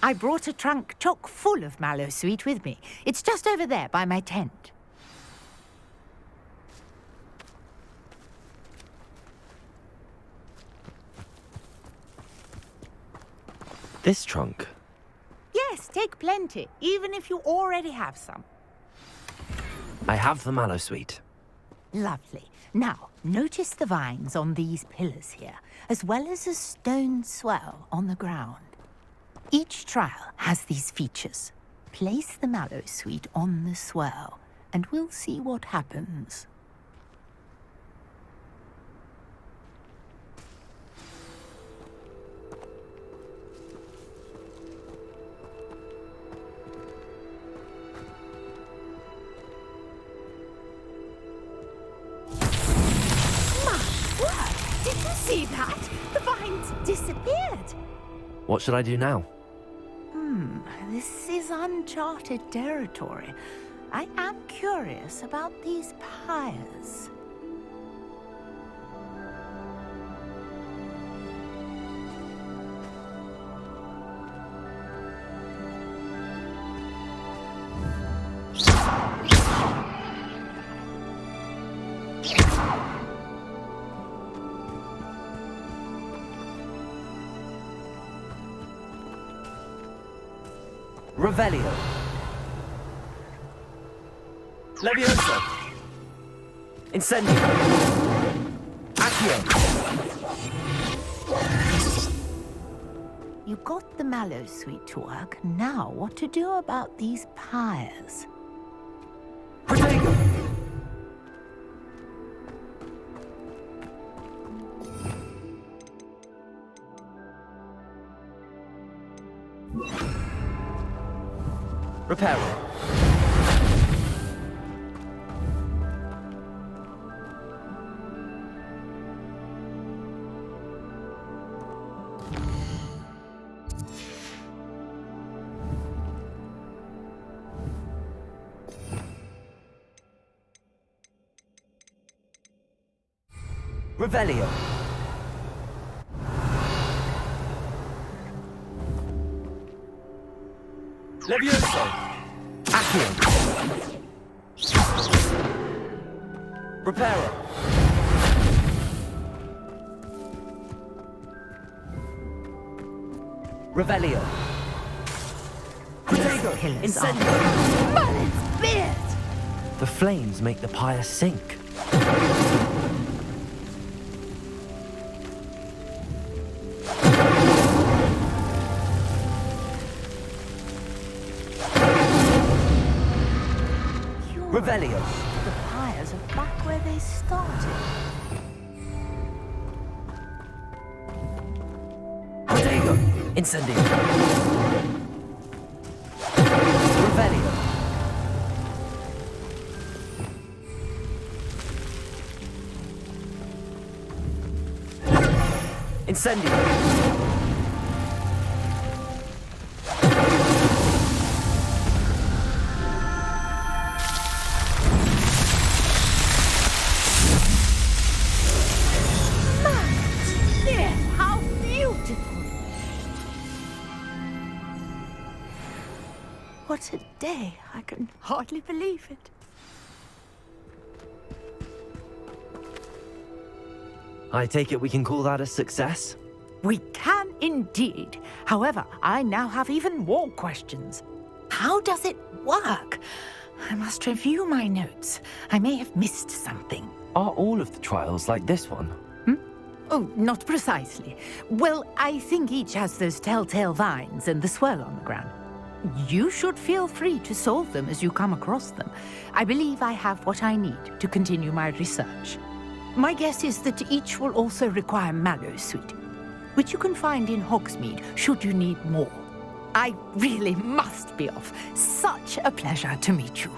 I brought a trunk chock full of Mallowsweet with me. It's just over there by my tent. This trunk? Yes, take plenty, even if you already have some. I have the Mallowsweet. Lovely. Now, notice the vines on these pillars here, as well as a stone swell on the ground. Each trial has these features. Place the Mallowsweet on the swell, and we'll see what happens. Did you see that? The vines disappeared. What should I do now? This is uncharted territory. I am curious about these pyres. Revelio. Leviosa. Incendio. Accio. You got the Mallowsweet to work. Now, what to do about these pyres? Protego. Repairing. Revelio. Levioso. Accio. Reparo. Revelio. Protego. Incendio. Merlin's beard! The flames make the pyre sink. Revelio. The pyres are back where they started. Protego. Incendio. Revelio. Incendio. How beautiful! What a day. I can hardly believe it. I take it we can call that a success? We can indeed. However, I now have even more questions. How does it work? I must review my notes. I may have missed something. Are all of the trials like this one? Oh, not precisely. Well, I think each has those telltale vines and the swirl on the ground. You should feel free to solve them as you come across them. I believe I have what I need to continue my research. My guess is that each will also require mallow sweet, which you can find in Hogsmeade should you need more. I really must be off. Such a pleasure to meet you.